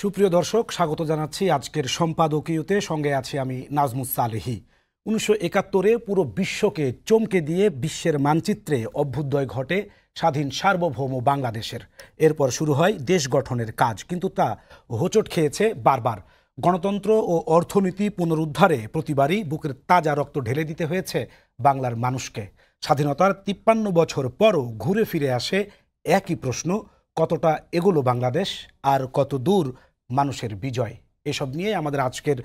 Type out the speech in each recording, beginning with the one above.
সুপ্রিয় দর্শক, স্বাগত জানাচ্ছি আজকের সম্পাদকীয়তে। সঙ্গে আছি আমি নাজমুস সালেহি। 1971-এ পুরো বিশ্বকে চমকে দিয়ে বিশ্বের মানচিত্রে অভ্যুদয় ঘটে স্বাধীন সার্বভৌম বাংলাদেশের। এরপর শুরু হয় দেশ গঠনের কাজ, কিন্তু তা হোঁচট খেয়েছে বারবার। গণতন্ত্র ও অর্থনীতি পুনরুদ্ধারে প্রতিবারই বুকের তাজা রক্ত ঢেলে দিতে হয়েছে বাংলার মানুষকে। স্বাধীনতার 53 বছর পরও ঘুরে ফিরে আসে একই প্রশ্ন: কতটা এগোলো বাংলাদেশ, আর কত দূর মানুষের বিজয়? এসব নিয়ে আমাদের আজকের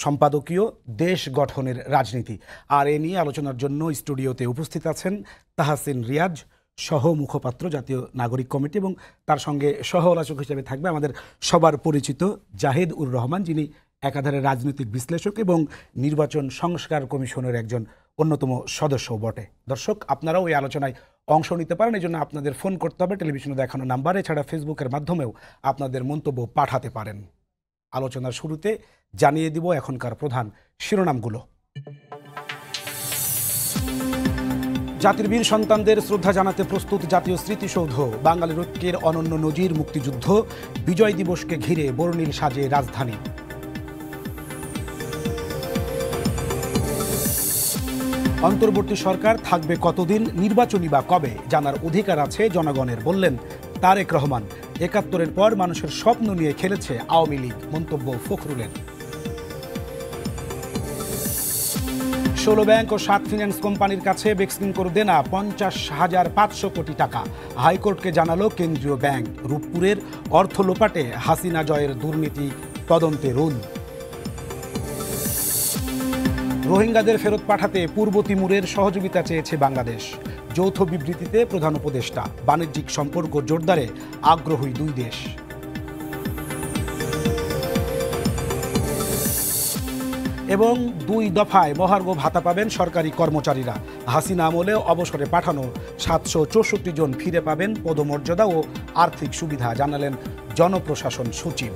সম্পাদকীয় দেশ গঠনের রাজনীতি। আর এ নিয়ে আলোচনার জন্য স্টুডিওতে উপস্থিত আছেন তাহসিন রিয়াজ, সহ মুখপাত্র জাতীয় নাগরিক কমিটি, এবং তার সঙ্গে সহ আলোচক হিসেবে থাকবে আমাদের সবার পরিচিত জাহিদ উর রহমান, যিনি একাধারে রাজনৈতিক বিশ্লেষক এবং নির্বাচন সংস্কার কমিশনের একজন অন্যতম সদস্য বটে। দর্শক, আপনারাও এই আলোচনায় অংশ নিতে পারেন। এই জন্য আপনাদের ফোন করতে হবে টেলিভিশনে দেখানো নাম্বারে, এছাড়া ফেসবুকের মাধ্যমেও আপনাদের মন্তব্য পাঠাতে পারেন। আলোচনার শুরুতে জানিয়ে দিব এখনকার প্রধান শিরোনামগুলো। জাতির বীর সন্তানদের শ্রদ্ধা জানাতে প্রস্তুত জাতীয় স্মৃতিসৌধ। বাঙালির ঐক্যের অনন্য নজির মুক্তিযুদ্ধ। বিজয় দিবসকে ঘিরে বর্ণিল সাজে রাজধানী। অন্তর্বর্তী সরকার থাকবে কতদিন, নির্বাচনী বা কবে জানার অধিকার আছে জনগণের, বললেন তারেক রহমান। 71-এর পর মানুষের স্বপ্ন নিয়ে খেলেছে আওয়ামী লীগ, মন্তব্য ফখরুলের। 16 ব্যাংক ও 7 ফিন্যান্স কোম্পানির কাছে বেক্সিমকোর দেনা 50,500 কোটি টাকা। হাইকোর্টকে জানালো কেন্দ্রীয় ব্যাংক। রূপপুরের অর্থ লোপাটে হাসিনা জয়ের দুর্নীতি তদন্তে রুল। রোহিঙ্গাদের ফেরত পাঠাতে পূর্ব তিমুরের সহযোগিতা চেয়েছে বাংলাদেশ। যৌথ বিবৃতিতে প্রধান উপদেষ্টা। বাণিজ্যিক সম্পর্ক জোরদারে আগ্রহী দুই দেশ। এবং 2 দফায় মহার্ঘ ভাতা পাবেন সরকারি কর্মচারীরা। হাসিনা আমলে অবসরে পাঠানো 764 জন ফিরে পাবেন পদমর্যাদা ও আর্থিক সুবিধা, জানালেন জনপ্রশাসন সচিব।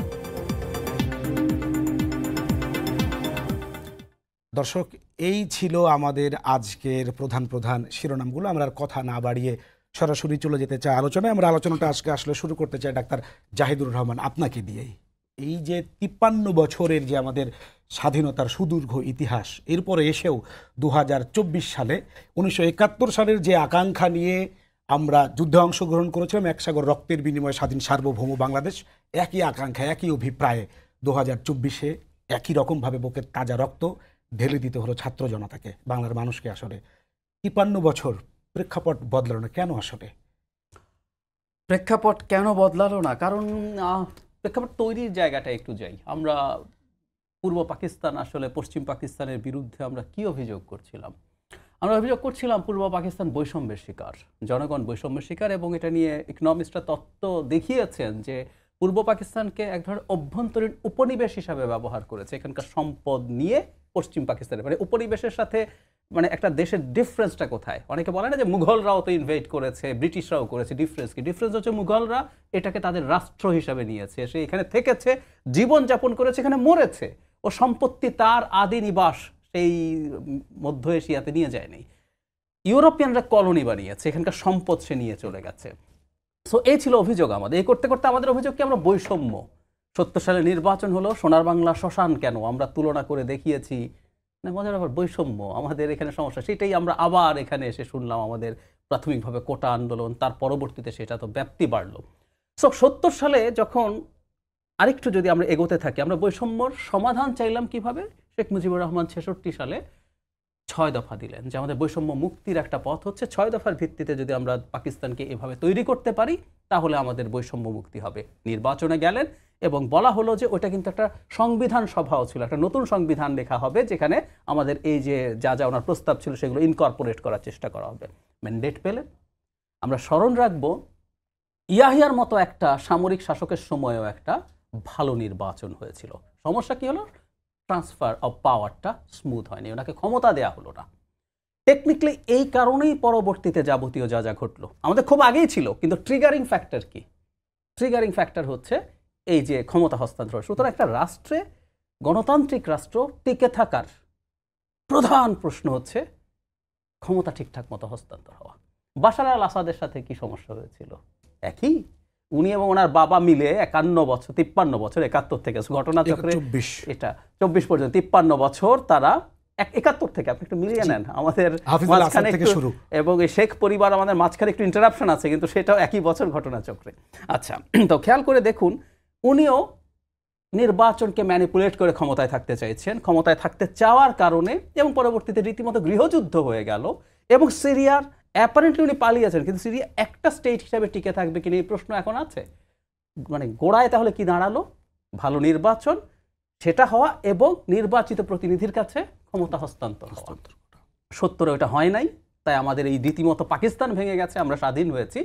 দর্শক, এই ছিল আমাদের আজকের প্রধান শিরোনামগুলো। আমরা আর কথা না বাড়িয়ে সরাসরি চলে যেতে চাই আলোচনায়। আমরা আলোচনাটা আজকে আসলে শুরু করতে চাই ডাক্তার জাহিদুর রহমান, আপনাকে দিয়েই। এই যে 53 বছরের যে আমাদের স্বাধীনতার সুদীর্ঘ ইতিহাস, এরপরে এসেও 2024 সালে 1971 সালের যে আকাঙ্ক্ষা নিয়ে আমরা যুদ্ধে অংশগ্রহণ করেছিলাম, এক সাগর রক্তের বিনিময়ে স্বাধীন সার্বভৌম বাংলাদেশ, একই আকাঙ্ক্ষা, একই অভিপ্রায়ে 2024-এ একই রকমভাবে বুকের তাজা রক্ত ঢেলে দিতে হলো ছাত্র জনতাকে, বাংলার মানুষকে। আসলে 53 বছর প্রেক্ষাপট বদলালো না কেন? আসলে প্রেক্ষাপট কেন বদলালো না? কারণ প্রেক্ষাপট তৈরির জায়গাটা একটু যাই আমরা। পূর্ব পাকিস্তান আসলে পশ্চিম পাকিস্তানের বিরুদ্ধে আমরা কি অভিযোগ করছিলাম? আমরা অভিযোগ করছিলাম পূর্ব পাকিস্তান বৈষম্যের শিকার, জনগণ বৈষম্যের শিকার, এবং এটা নিয়ে ইকোনমিস্টরা তত্ত্ব দেখিয়েছেন যে পূর্ব পাকিস্তানকে এক ধরনের অভ্যন্তরীণ উপনিবেশ হিসাবে ব্যবহার করেছে। এখানকার সম্পদ নিয়ে পশ্চিম পাকিস্তানের, মানে উপনিবেশের সাথে মানে একটা দেশের ডিফারেন্সটা কোথায়? অনেকে বলে না যে মুঘলরাও তো ইনভেট করেছে, ব্রিটিশরাও করেছে। ডিফারেন্স কি? ডিফারেন্স হচ্ছে মুঘলরা এটাকে তাদের রাষ্ট্র হিসাবে নিয়েছে, সে এখানে থেকেছে, জীবনযাপন করেছে, এখানে মরেছে, ও সম্পত্তি তার আদি নিবাস সেই মধ্য এশিয়াতে নিয়ে যায়নি। ইউরোপিয়ানরা কলোনি বানিয়েছে, এখানকার সম্পদ সে নিয়ে চলে গেছে। সো এই ছিল অভিযোগ আমাদের। এই করতে করতে আমাদের অভিযোগ কি? আমরা বৈষম্য। 70 সালে নির্বাচন হলো, সোনার বাংলা শ্মশান কেন? আমরা তুলনা করে দেখিয়েছি। মজার ব্যাপার, বৈষম্য আমাদের এখানে সমস্যা, সেটাই আমরা আবার এখানে এসে শুনলাম। আমাদের প্রাথমিকভাবে কোটা আন্দোলন, তার পরবর্তীতে সেটা তো ব্যাপ্তি বাড়লো। সো 70 সালে যখন আরেকটু যদি আমরা এগোতে থাকি, আমরা বৈষম্যর সমাধান চাইলাম কিভাবে? শেখ মুজিবুর রহমান 66 সালে 6 দফা দিলেন যে আমাদের বৈষম্য মুক্তির একটা পথ হচ্ছে 6 দফার ভিত্তিতে যদি আমরা পাকিস্তানকে এভাবে তৈরি করতে পারি তাহলে আমাদের বৈষম্য মুক্তি হবে। নির্বাচনে গেলেন এবং বলা হলো যে ওটা কিন্তু একটা সংবিধান সভাও ছিল, একটা নতুন সংবিধান লেখা হবে যেখানে আমাদের এই যে যা যা ওনার প্রস্তাব ছিল সেগুলো ইনকর্পোরেট করার চেষ্টা করা হবে। ম্যান্ডেট পেলেন। আমরা স্মরণ রাখবো ইয়াহিয়ার মতো একটা সামরিক শাসকের সময়ও একটা ভালো নির্বাচন হয়েছিল। সমস্যা কি হলো? ট্রান্সফার অফ পাওয়ারটা স্মুথ হয়নি, ওনাকে ক্ষমতা দেয়া হলো না। টেকনিক্যালি এই কারণেই পরবর্তীতে যাবতীয় যা যা ঘটলো আমাদের খুব আগেই ছিল, কিন্তু ট্রিগারিং ফ্যাক্টর কি? ট্রিগারিং ফ্যাক্টর হচ্ছে এই যে ক্ষমতা হস্তান্তর। সুতরাং একটা রাষ্ট্রে, গণতান্ত্রিক রাষ্ট্র টিকে থাকার প্রধান প্রশ্ন হচ্ছে ক্ষমতা ঠিকঠাক মতো হস্তান্তর হওয়া। বাশার আল আসাদের সাথে কি সমস্যা হয়েছিল? একই। উনি এবং ওনার বাবা মিলে 51 বছর 53 বছর 71 থেকে ঘটনাচক্রে 24 এটা 24 পর্যন্ত 53 বছর তারা 71 থেকে আপনি একটু মিলিয়ে নেন আমাদের হাফিজুল হাসান মাঝখানে থেকে একটু শুরু। এবং এই শেখ পরিবার আমাদের মাঝখানে একটু ইন্টারাপশন আছে কিন্তু সেটাও একই বছর ঘটনাচক্রে। আচ্ছা, তো খেয়াল করে দেখুন উনিও নির্বাচনকে ম্যানিপুলেট করে ক্ষমতায় থাকতে চাইছেন, ক্ষমতায় থাকতে চাওয়ার কারণে এবং পরবর্তীতে রীতিমতো গৃহযুদ্ধ হয়ে গেল এবং সিরিয়ার অ্যাপারেন্টলি উনি পালিয়েছেন, কিন্তু সিরিয়া একটা স্টেট হিসাবে টিকে থাকবে কিনা এই প্রশ্ন এখন আছে। মানে গোড়ায় তাহলে কি দাঁড়ালো? ভালো নির্বাচন সেটা হওয়া এবং নির্বাচিত প্রতিনিধির কাছে ক্ষমতা হস্তান্তর হওয়া। 70 ওটা হয় নাই, তাই আমাদের এই রীতিমতো পাকিস্তান ভেঙে গেছে, আমরা স্বাধীন হয়েছি।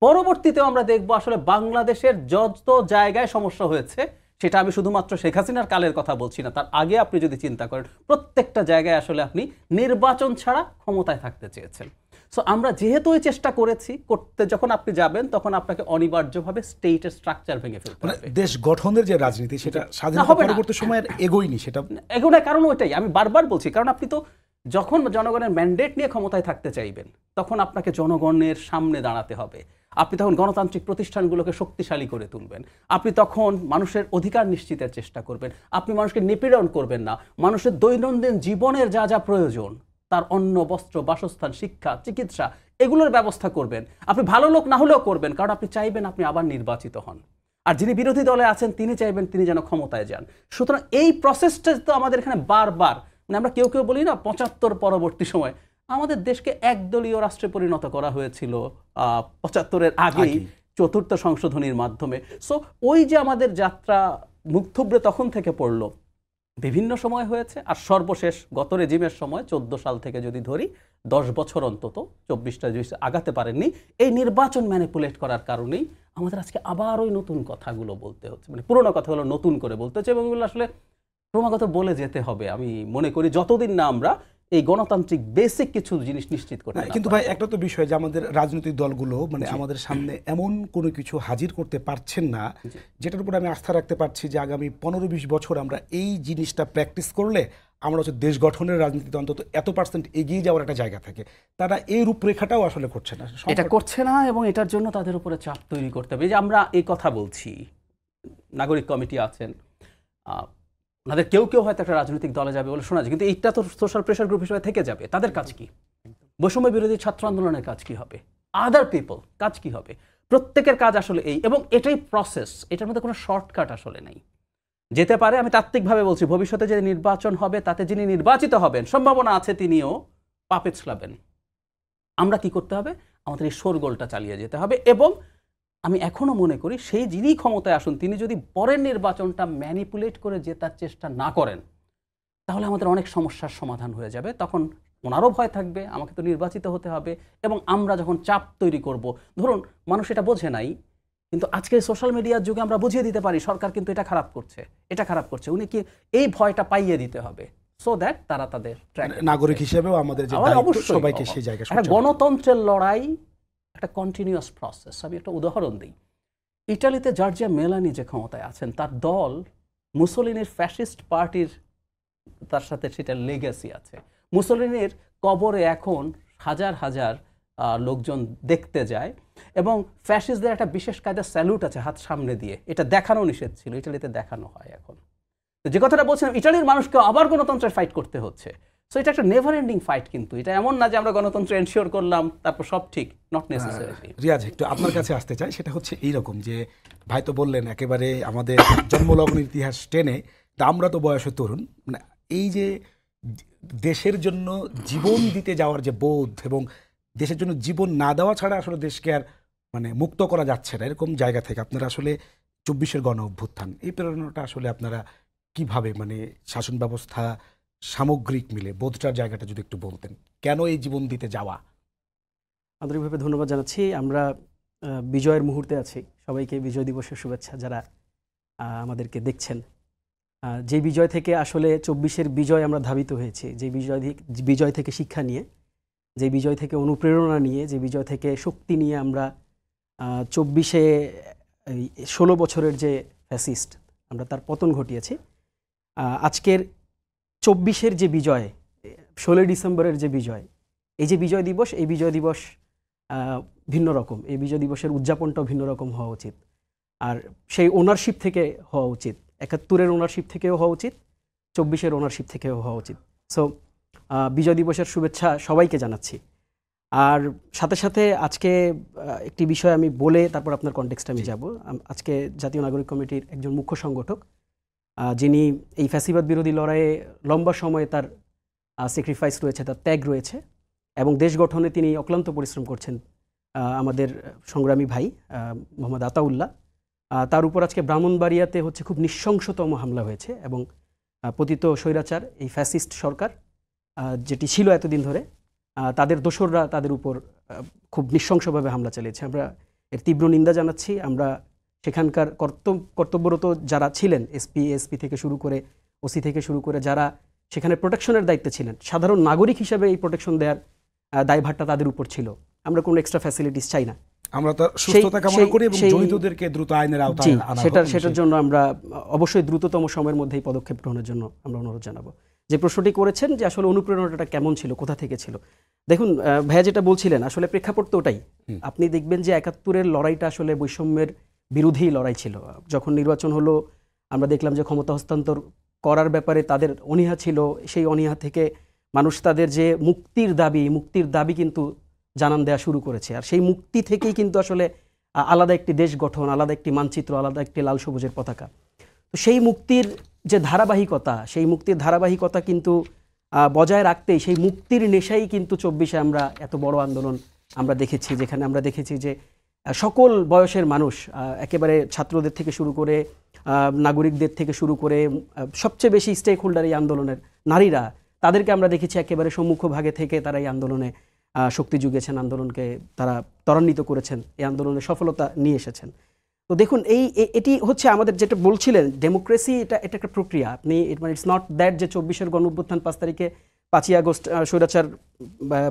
পরবর্তীতেও আমরা দেখব আসলে বাংলাদেশের যত জায়গায় সমস্যা হয়েছে, সেটা আমি শুধুমাত্র শেখ হাসিনার কালের কথা বলছি না, তার আগে আপনি যদি চিন্তা করেন প্রত্যেকটা জায়গায় আসলে আপনি নির্বাচন ছাড়া ক্ষমতায় থাকতে চেয়েছেন। সো আমরা যেহেতু এই চেষ্টা করেছি, করতে যখন আপনি যাবেন তখন আপনাকে অনিবার্যভাবে স্টেটের স্ট্রাকচার ভেঙে ফেলতে হবে। দেশ গঠনের যে রাজনীতি সেটা স্বাধীনতা হবে না। পরবর্তী সময়ের এগোয়নি, সেটা এগুলোর কারণ ওইটাই আমি বারবার বলছি, কারণ আপনি তো যখন জনগণের ম্যান্ডেট নিয়ে ক্ষমতায় থাকতে চাইবেন তখন আপনাকে জনগণের সামনে দাঁড়াতে হবে, আপনি তখন গণতান্ত্রিক প্রতিষ্ঠানগুলোকে শক্তিশালী করে তুলবেন, আপনি তখন মানুষের অধিকার নিশ্চিতের চেষ্টা করবেন, আপনি মানুষকে নিপীড়ন করবেন না, মানুষের দৈনন্দিন জীবনের যা যা প্রয়োজন তার অন্ন, বস্ত্র, বাসস্থান, শিক্ষা, চিকিৎসা এগুলোর ব্যবস্থা করবেন। আপনি ভালো লোক না হলেও করবেন, কারণ আপনি চাইবেন আপনি আবার নির্বাচিত হন, আর যিনি বিরোধী দলে আছেন তিনি চাইবেন তিনি যেন ক্ষমতায় যান। সুতরাং এই প্রসেসটা তো আমাদের এখানে বারবার, মানে আমরা কেউ কেউ বলি না 75 পরবর্তী সময় আমাদের দেশকে একদলীয় রাষ্ট্রে পরিণত করা হয়েছিল 75-এর আগেই চতুর্থ সংশোধনীর মাধ্যমে। সো ওই যে আমাদের যাত্রা মুখ থুবড়ে তখন থেকে পড়লো, বিভিন্ন সময় হয়েছে, আর সর্বশেষ গত রেজিমের সময় 14 সাল থেকে যদি ধরি 10 বছর অন্তত 24টা আগাতে পারেননি। এই নির্বাচন ম্যানিপুলেট করার কারণেই আমাদের আজকে আবার ওই নতুন কথাগুলো বলতে হচ্ছে, মানে পুরোনো কথাগুলো নতুন করে বলতে হচ্ছে, এবং এগুলো আসলে ক্রমাগত বলে যেতে হবে। আমি মনে করি যতদিন না আমরা এই গণতান্ত্রিক বেসিক কিছু জিনিস নিশ্চিত করতে না। কিন্তু ভাই একটা তো বিষয় যে আমাদের রাজনৈতিক দলগুলো মানে আমাদের সামনে এমন কোনো কিছু হাজির করতে পারছেন না যেটার উপর আমি আস্থা রাখতে পারছি যে আগামী 15-20 বছর আমরা এই জিনিসটা প্র্যাকটিস করলে আমরা হচ্ছে দেশ গঠনের রাজনীতিতে অন্তত এত % এগিয়ে যাওয়ার একটা জায়গা থাকে। তারা এই রূপরেখাটাও আসলে করছে না, এটা করছে না, এবং এটার জন্য তাদের উপরে চাপ তৈরি করতে হবে। যে আমরা এই কথা বলছি, নাগরিক কমিটি আছেন, ওনাদের কেউ কেউ হয়তো একটা রাজনৈতিক দলে যাবে বলে শোনা যায়, কিন্তু এইটা তো সোশ্যাল প্রেশার গ্রুপ হিসেবে থেকে যাবে। তাদের কাজ কি? বৈষম্য বিরোধী ছাত্র আন্দোলনের কাজ কি হবে? আদার পিপল কাজ কি হবে? প্রত্যেকের কাজ আসলে এই, এবং এটাই প্রসেস, এটার মধ্যে কোনো শর্টকাট আসলে নেই। যেতে পারে, আমি তাত্ত্বিকভাবে বলছি, ভবিষ্যতে যে নির্বাচন হবে তাতে যিনি নির্বাচিত হবেন সম্ভাবনা আছে তিনিও পাপেটস লাবেন। আমরা কি করতে হবে? আমাদের এই শোরগোলটা চালিয়ে যেতে হবে, এবং আমি এখনো মনে করি সেই যিনি ক্ষমতায় আসুন তিনি যদি পরের নির্বাচনটা ম্যানিপুলেট করে জেতার চেষ্টা না করেন তাহলে আমাদের অনেক সমস্যার সমাধান হয়ে যাবে। তখন ওনারও ভয় থাকবে আমাকে তো নির্বাচিত হতে হবে, এবং আমরা যখন চাপ তৈরি করব, ধরুন মানুষ এটা বোঝে নাই, কিন্তু আজকে সোশ্যাল মিডিয়ার যুগে আমরা বুঝিয়ে দিতে পারি সরকার কিন্তু এটা খারাপ করছে, এটা খারাপ করছে, উনি কি এই ভয়টা পাইয়ে দিতে হবে, সো দ্যাট তারা তাদের নাগরিক হিসেবেও আমাদের যে দায়িত্ব সবাইকে সেই জায়গায়। গণতন্ত্রের লড়াই একটা কন্টিনিউয়াস প্রসেস। আমি একটা উদাহরণ দিই, ইটালিতে জর্জিয়া মেলানি যে ক্ষমতায় আছেন তার দল মুসোলিনির ফ্যাসিস্ট পার্টির, তার সাথে সেটা লেগাসি আছে। মুসোলিনির কবরে এখন হাজার হাজার লোকজন দেখতে যায়, এবং ফ্যাসিস্টদের একটা বিশেষ কায়দা স্যালুট আছে হাত সামনে দিয়ে, এটা দেখানো নিষেধ ছিল, ইটালিতে দেখানো হয় এখন। তো যে কথাটা বলছিলাম, ইটালির মানুষকে আবার গণতন্ত্রের ফাইট করতে হচ্ছে। সো এটা একটা নেভার এন্ডিং ফাইট, কিন্তু এটা এমন না যে আমরা গণতন্ত্র এনশিওর করলাম তারপর সব ঠিক, নট নেসেসারিলি। রিয়াজ, একটু আপনার কাছে আসতে চাই, সেটা হচ্ছে এইরকম যে ভাই তো বললেন একেবারে আমাদের জন্মলগ্ন ইতিহাস টেনে, আমরা তো বয়সে তরুণ, মানে এই যে দেশের জন্য জীবন দিতে যাওয়ার যে বোধ, এবং দেশের জন্য জীবন না দেওয়া ছাড়া আসলে দেশকে আর মানে মুক্ত করা যাচ্ছে না, এরকম জায়গা থেকে আপনারা আসলে 24-এর গণ অভ্যুত্থান, এই প্রেরণাটা আসলে আপনারা কিভাবে, মানে শাসন ব্যবস্থা সামগ্রিক মিলে বোধটার জায়গাটা যদি একটু বলতেন, কেন এই জীবন দিতে যাওয়া? আন্তরিকভাবে ধন্যবাদ জানাচ্ছি। আমরা বিজয়ের মুহূর্তে আছি, সবাইকে বিজয় দিবসের শুভেচ্ছা যারা আমাদেরকে দেখছেন। যে বিজয় থেকে আসলে 24-এর বিজয় আমরা ধাবিত হয়েছি, যে বিজয় থেকে শিক্ষা নিয়ে, যে বিজয় থেকে অনুপ্রেরণা নিয়ে, যে বিজয় থেকে শক্তি নিয়ে আমরা 24-এ 16 বছরের যে ফ্যাসিস্ট আমরা তার পতন ঘটিয়েছি। আজকের 24-এর যে বিজয়, 16 ডিসেম্বরের যে বিজয়, এই যে বিজয় দিবস, এই বিজয় দিবস ভিন্ন রকম, এই বিজয় দিবসের উদযাপনটাও ভিন্ন রকম হওয়া উচিত। আর সেই ওনারশিপ থেকে হওয়া উচিত, ৭১-এর ওনারশিপ থেকেও হওয়া উচিত, ২৪-এর ওনারশিপ থেকেও হওয়া উচিত। সো বিজয় দিবসের শুভেচ্ছা সবাইকে জানাচ্ছি। আর সাথে সাথে আজকে একটি বিষয় আমি বলে তারপর আপনার কনটেক্সটে আমি যাব। আজকে জাতীয় নাগরিক কমিটির একজন মুখ্য সংগঠক, যিনি এই ফ্যাসিবাদ বিরোধী লড়াইয়ে লম্বা সময়ে তার স্যাক্রিফাইস রয়েছে, তার ত্যাগ রয়েছে এবং দেশ গঠনে তিনি অক্লান্ত পরিশ্রম করছেন, আমাদের সংগ্রামী ভাই মোহাম্মদ আতাউল্লাহ, তার উপর আজকে ব্রাহ্মণবাড়িয়াতে হচ্ছে খুব নৃশংসতম হামলা হয়েছে এবং পতিত স্বৈরাচার এই ফ্যাসিস্ট সরকার যেটি ছিল এতদিন ধরে, তাদের দোসররা তাদের উপর খুব নৃশংসভাবে হামলা চালিয়েছে। আমরা এর তীব্র নিন্দা জানাচ্ছি। আমরা সেখানকার কর্তব্যরত যারা ছিলেন, এসপি থেকে শুরু করে ওসি থেকে শুরু করে যারা সেখানে প্রোটেকশনের দায়িত্বে ছিলেন, সাধারণ নাগরিক হিসেবে এই প্রোটেকশন দেওয়ার দায়ভারটা তাদের উপর ছিল। আমরা কোনো এক্সট্রা ফ্যাসিলিটিস চাই না। আমরা তো সুস্থতা কামনা করি এবং জড়িতদেরকে দ্রুত আইনের আওতায় আনা হোক। সেটার জন্য আমরা অবশ্যই দ্রুততম সময়ের মধ্যেই পদক্ষেপ গ্রহণের জন্য আমরা অনুরোধ জানাবো। যে প্রশ্নটি করেছেন যে আসলে অনুপ্রেরণাটা কেমন ছিল, কোথা থেকে ছিল, দেখুন ভাইয়া যেটা বলছিলেন আসলে প্রেক্ষাপট তো ওটাই। আপনি দেখবেন যে ৭১-এর লড়াইটা আসলে বৈষম্যের বিরোধী লড়াই ছিল। যখন নির্বাচন হলো আমরা দেখলাম যে ক্ষমতা হস্তান্তর করার ব্যাপারে তাদের অনীহা ছিল। সেই অনীহা থেকে মানুষ তাদের যে মুক্তির দাবি কিন্তু জানান দেওয়া শুরু করেছে। আর সেই মুক্তি থেকেই কিন্তু আসলে আলাদা একটি দেশ গঠন, আলাদা একটি মানচিত্র, আলাদা একটি লাল সবুজের পতাকা। তো সেই মুক্তির যে ধারাবাহিকতা, সেই মুক্তির ধারাবাহিকতা কিন্তু বজায় রাখতেই সেই মুক্তির নেশাই কিন্তু ২৪-এ আমরা এত বড় আন্দোলন আমরা দেখেছি, যেখানে আমরা দেখেছি যে সকল বয়সের মানুষ, একেবারে ছাত্রদের থেকে শুরু করে নাগরিকদের থেকে শুরু করে সবচেয়ে বেশি স্টেক হোল্ডার এই আন্দোলনের নারীরা, তাদেরকে আমরা দেখেছি একেবারে সম্মুখভাগে থেকে তারা এই আন্দোলনে শক্তি জুগিয়েছেন, আন্দোলনকে তারা ত্বরান্বিত করেছেন, এই আন্দোলনে সফলতা নিয়ে এসেছেন। তো দেখুন এটি হচ্ছে আমাদের যেটা বলছিলেন ডেমোক্রেসি, এটা একটা প্রক্রিয়া। আপনি ইটস নট দ্যাট যে ২৪-এর গণঅভ্যুত্থান ৫ তারিখে ৫ই আগস্ট স্বৈরাচার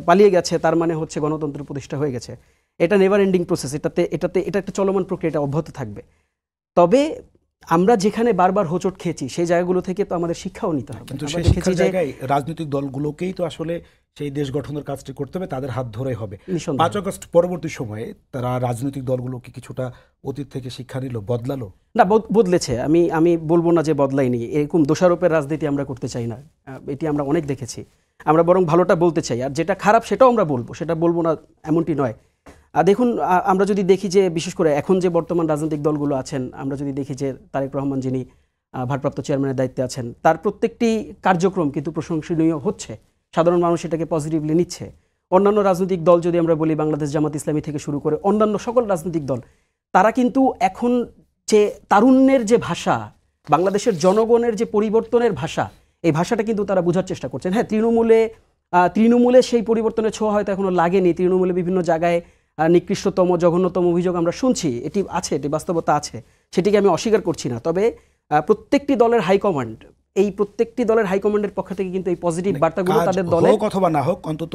পালিয়ে গেছে তার মানে হচ্ছে গণতন্ত্র প্রতিষ্ঠা হয়ে গেছে। এটা নেভার এন্ডিং প্রসেস। এটা একটা চলমান প্রক্রিয়া, এটা অব্যাহত থাকবে। তবে আমরা যেখানে বারবার হোঁচট খেয়েছি সেই জায়গাগুলো থেকে তো আমাদের শিক্ষাও নিতে হবে। কিন্তু সেই শিক্ষার জায়গায় রাজনৈতিক দলগুলোকেই তো আসলে সেই দেশ গঠনের কাজটি করতে হবে, তাদের হাত ধরেই হবে। ৫ আগস্ট পরবর্তী সময়ে তারা রাজনৈতিক দলগুলো কি কিছুটা অতীত থেকে শিক্ষা নিল, বদলালো? না, বদলেছে। আমি বলবো না যে বদলায়নি। এরকম দোষারোপের রাজনীতি আমরা করতে চাই না, এটি আমরা অনেক দেখেছি। আমরা বরং ভালোটা বলতে চাই, আর যেটা খারাপ সেটাও আমরা বলবো, সেটা বলবো না এমনটি নয়। দেখুন আমরা যদি দেখি যে বিশেষ করে এখন যে বর্তমান রাজনৈতিক দলগুলো আছেন, আমরা যদি দেখি যে তারেক রহমান যিনি ভারপ্রাপ্ত চেয়ারম্যানের দায়িত্বে আছেন, তার প্রত্যেকটি কার্যক্রম কিন্তু প্রশংসনীয় হচ্ছে, সাধারণ মানুষ এটাকে পজিটিভলি নিচ্ছে। অন্যান্য রাজনৈতিক দল যদি আমরা বলি, বাংলাদেশ জামাত ইসলামী থেকে শুরু করে অন্যান্য সকল রাজনৈতিক দল, তারা কিন্তু এখন যে তারুণ্যের যে ভাষা, বাংলাদেশের জনগণের যে পরিবর্তনের ভাষা, এই ভাষাটা কিন্তু তারা বোঝার চেষ্টা করছেন। হ্যাঁ, তৃণমূলে সেই পরিবর্তনের ছোঁয়া হয়তো এখনো লাগেনি। তৃণমূলে বিভিন্ন জায়গায় নিকৃষ্টতম, জঘন্যতম অভিযোগ আমরা শুনছি, এটি আছে, এটি বাস্তবতা আছে, সেটিকে আমি অস্বীকার করছি না। তবে প্রত্যেকটি দলের হাইকমান্ড, এই প্রত্যেকটি দলের হাইকমান্ডের পক্ষ থেকে কিন্তু এই পজিটিভ বার্তাগুলো তাদের দলে অথবা না হোক অন্তত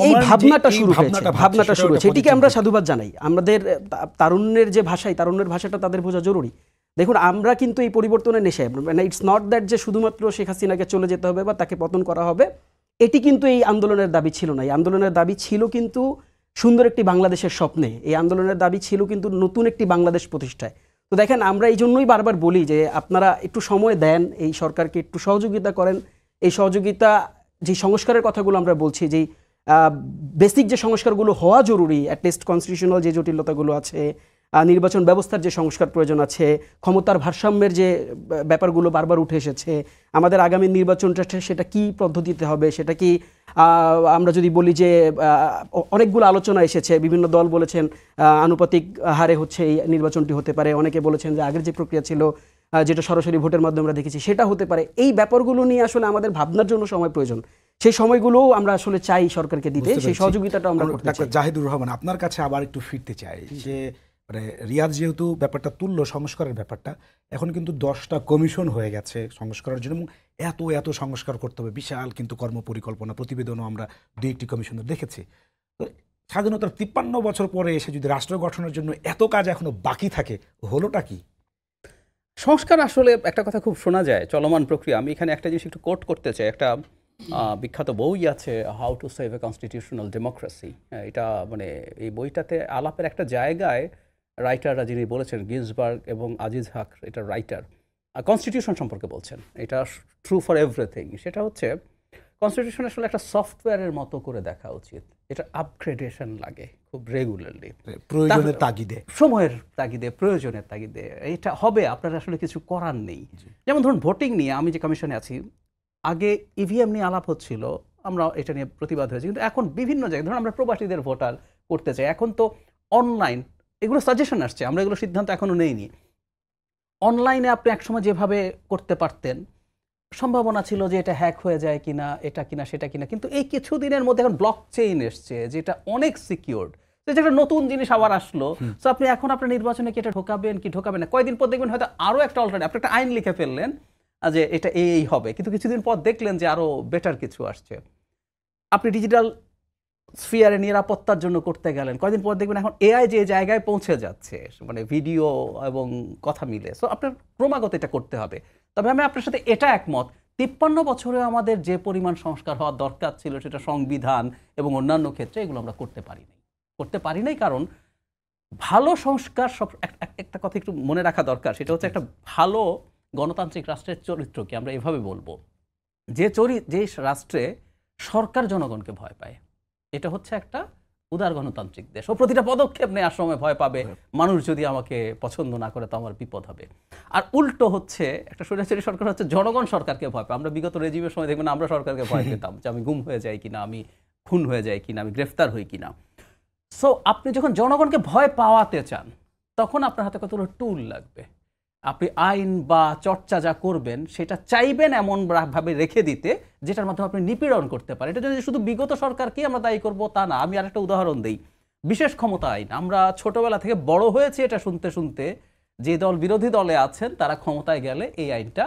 এই ভাবনাটা শুরু হয়েছে, এটিকে আমরা সাধুবাদ জানাই। আমাদের তারুণ্যের যে ভাষাই, তারুণ্যের ভাষাটা তাদের বোঝা জরুরি। দেখুন আমরা কিন্তু এই পরিবর্তনের নেশায়, মানে ইটস নট দ্যাট যে শুধুমাত্র শেখ হাসিনাকে চলে যেতে হবে বা তাকে পতন করা হবে, এটি কিন্তু এই আন্দোলনের দাবি ছিল না। এই আন্দোলনের দাবি ছিল কিন্তু সুন্দর একটি বাংলাদেশের স্বপ্নে, এই আন্দোলনের দাবি ছিল কিন্তু নতুন একটি বাংলাদেশ প্রতিষ্ঠায়। তো দেখেন আমরা এই জন্যই বারবার বলি যে আপনারা একটু সময় দেন, এই সরকারকে একটু সহযোগিতা করেন। এই সহযোগিতা, যে সংস্কারের কথাগুলো আমরা বলছি, যেই বেসিক যে সংস্কারগুলো হওয়া জরুরি, অ্যাটলিস্ট কনস্টিটিউশনাল যে জটিলতাগুলো আছে, নির্বাচন ব্যবস্থার যে সংস্কার প্রয়োজন আছে, ক্ষমতার ভারসাম্যের যে ব্যাপারগুলো বারবার উঠে এসেছে, আমাদের আগামী নির্বাচনটা সেটা কি পদ্ধতিতে হবে, সেটা কি আমরা যদি বলি যে অনেকগুলো আলোচনা এসেছে, বিভিন্ন দল বলেছেন আনুপাতিক হারে হচ্ছে এই নির্বাচনটি হতে পারে, অনেকে বলেছেন যে আগের যে প্রক্রিয়া ছিল যেটা সরাসরি ভোটের মাধ্যমে আমরা দেখেছি সেটা হতে পারে। এই ব্যাপারগুলো নিয়ে আসলে আমাদের ভাবনার জন্য সময় প্রয়োজন, সেই সময়গুলোও আমরা আসলে চাই সরকারকে দিতে, সেই সহযোগিতাটা আমরা করতে চাই। জাহিদুর রহমান, আপনার কাছে আবার একটু ফিরতে চাই যে মানে রিয়াদ যেহেতু ব্যাপারটা তুললো সংস্কারের ব্যাপারটা, এখন কিন্তু 10টা কমিশন হয়ে গেছে সংস্কারের জন্য, এবং এত সংস্কার করতে হবে, বিশাল কিন্তু কর্মপরিকল্পনা, প্রতিবেদনও আমরা 2-1টি কমিশনের দেখেছি। তো স্বাধীনতার 53 বছর পরে এসে যদি রাষ্ট্র গঠনের জন্য এত কাজ এখনো বাকি থাকে, হলোটা কি? সংস্কার আসলে একটা কথা খুব শোনা যায়, চলমান প্রক্রিয়া। আমি এখানে একটা জিনিস একটু কোট করতে চাই। একটা বিখ্যাত বই আছে, how to save A constitutional democracy. এটা মানে এই বইটাতে আলাপের একটা জায়গায় রাইটাররা যিনি বলেছেন, গিন্সবার্গ এবং আজিজ হাক, এটা রাইটার, কনস্টিটিউশন সম্পর্কে বলছেন, এটা ট্রু ফর এভরিথিং। সেটা হচ্ছে কনস্টিটিউশন আসলে একটা সফটওয়্যারের মতো করে দেখা উচিত, এটা আপগ্রেডেশন লাগে খুব রেগুলারলি, প্রয়োজনের তাগিদে, সময়ের তাগিদে, প্রয়োজনের তাগিদে। এটা হবে, আপনার আসলে কিছু করার নেই। যেমন ধরুন ভোটিং নিয়ে, আমি যে কমিশনে আছি, আগে ইভিএম নিয়ে আলাপ হচ্ছিল, আমরা এটা নিয়ে প্রতিবাদ হয়েছে, কিন্তু এখন বিভিন্ন জায়গায় ধরুন আমরা প্রবাসীদের ভোটার করতে চাই, এখন তো অনলাইন, এগুলো সাজেশন আসছে, আমরা এগুলো সিদ্ধান্ত এখনো নেইনি। অনলাইনে আপনি একসময় যেভাবে করতে পারতেন, সম্ভাবনা ছিল যে এটা হ্যাক হয়ে যায় কিনা, এটা কিনা সেটা কিনা, কিন্তু এই কিছু দিনের মধ্যে এখন ব্লক চেইন এসছে, যেটা অনেক সিকিউরড, যেটা একটা নতুন জিনিস আবার আসলো। তো আপনি এখন আপনার নির্বাচনে কি এটা ঢোকাবেন কি ঢোকাবেন না, কয়েকদিন পর দেখবেন হয়তো আরও একটা অল্টারনেটিভ, আপনি একটা আইন লিখে ফেললেন যে এটা এই হবে, কিন্তু কিছুদিন পর দেখলেন যে আরও বেটার কিছু আসছে। আপনি ডিজিটাল স্ফিয়ারে নিরাপত্তার জন্য করতে গেলেন, কয়েকদিন পর দেখবেন এখন এআই যে জায়গায় পৌঁছে যাচ্ছে, মানে ভিডিও এবং কথা মিলে, সো আপনার ক্রমাগত এটা করতে হবে। তবে আমি আপনার সাথে এটা একমত, 53 বছরে আমাদের যে পরিমাণ সংস্কার হওয়ার দরকার ছিল, সেটা সংবিধান এবং অন্যান্য ক্ষেত্রে, এগুলো আমরা করতে পারি নাই। কারণ ভালো সংস্কার সব একটা কথা একটু মনে রাখা দরকার, সেটা হচ্ছে একটা ভালো গণতান্ত্রিক রাষ্ট্রের চরিত্রকে আমরা এভাবে বলবো, যে রাষ্ট্রে সরকার জনগণকে ভয় পায়, এটা হচ্ছে একটা উদার গণতান্ত্রিক দেশ। ও প্রতিটা পদক্ষেপ নেওয়ার সময় ভয় পাবে, মানুষ যদি আমাকে পছন্দ না করে তো আমার বিপদ হবে। আর উল্টো হচ্ছে একটা স্বৈরাচারী সরকার হচ্ছে জনগণ সরকারকে ভয় পায়। আমরা বিগত রেজিমের সময় দেখবেন আমরা সরকারকে ভয় পেতাম যে আমি গুম হয়ে যাই কিনা, আমি খুন হয়ে যাই কিনা, আমি গ্রেফতার হই কিনা। সো আপনি যখন জনগণকে ভয় পাওয়াতে চান, তখন আপনার হাতে কতগুলো টুল লাগবে। আপনি আইন বা চর্চা যা করবেন সেটা চাইবেন এমন ভাবে রেখে দিতে, যেটার মাধ্যমে আপনি নিপীড়ন করতে পারেন। এটা যদি শুধু বিগত সরকারকেই আমরা দায়ী করবো তা না। আমি আরেকটা উদাহরণ দিই, বিশেষ ক্ষমতা আইন। আমরা ছোটবেলা থেকে বড় হয়েছি এটা শুনতে শুনতে, যে দল বিরোধী দলে আছেন তারা ক্ষমতায় গেলে এই আইনটা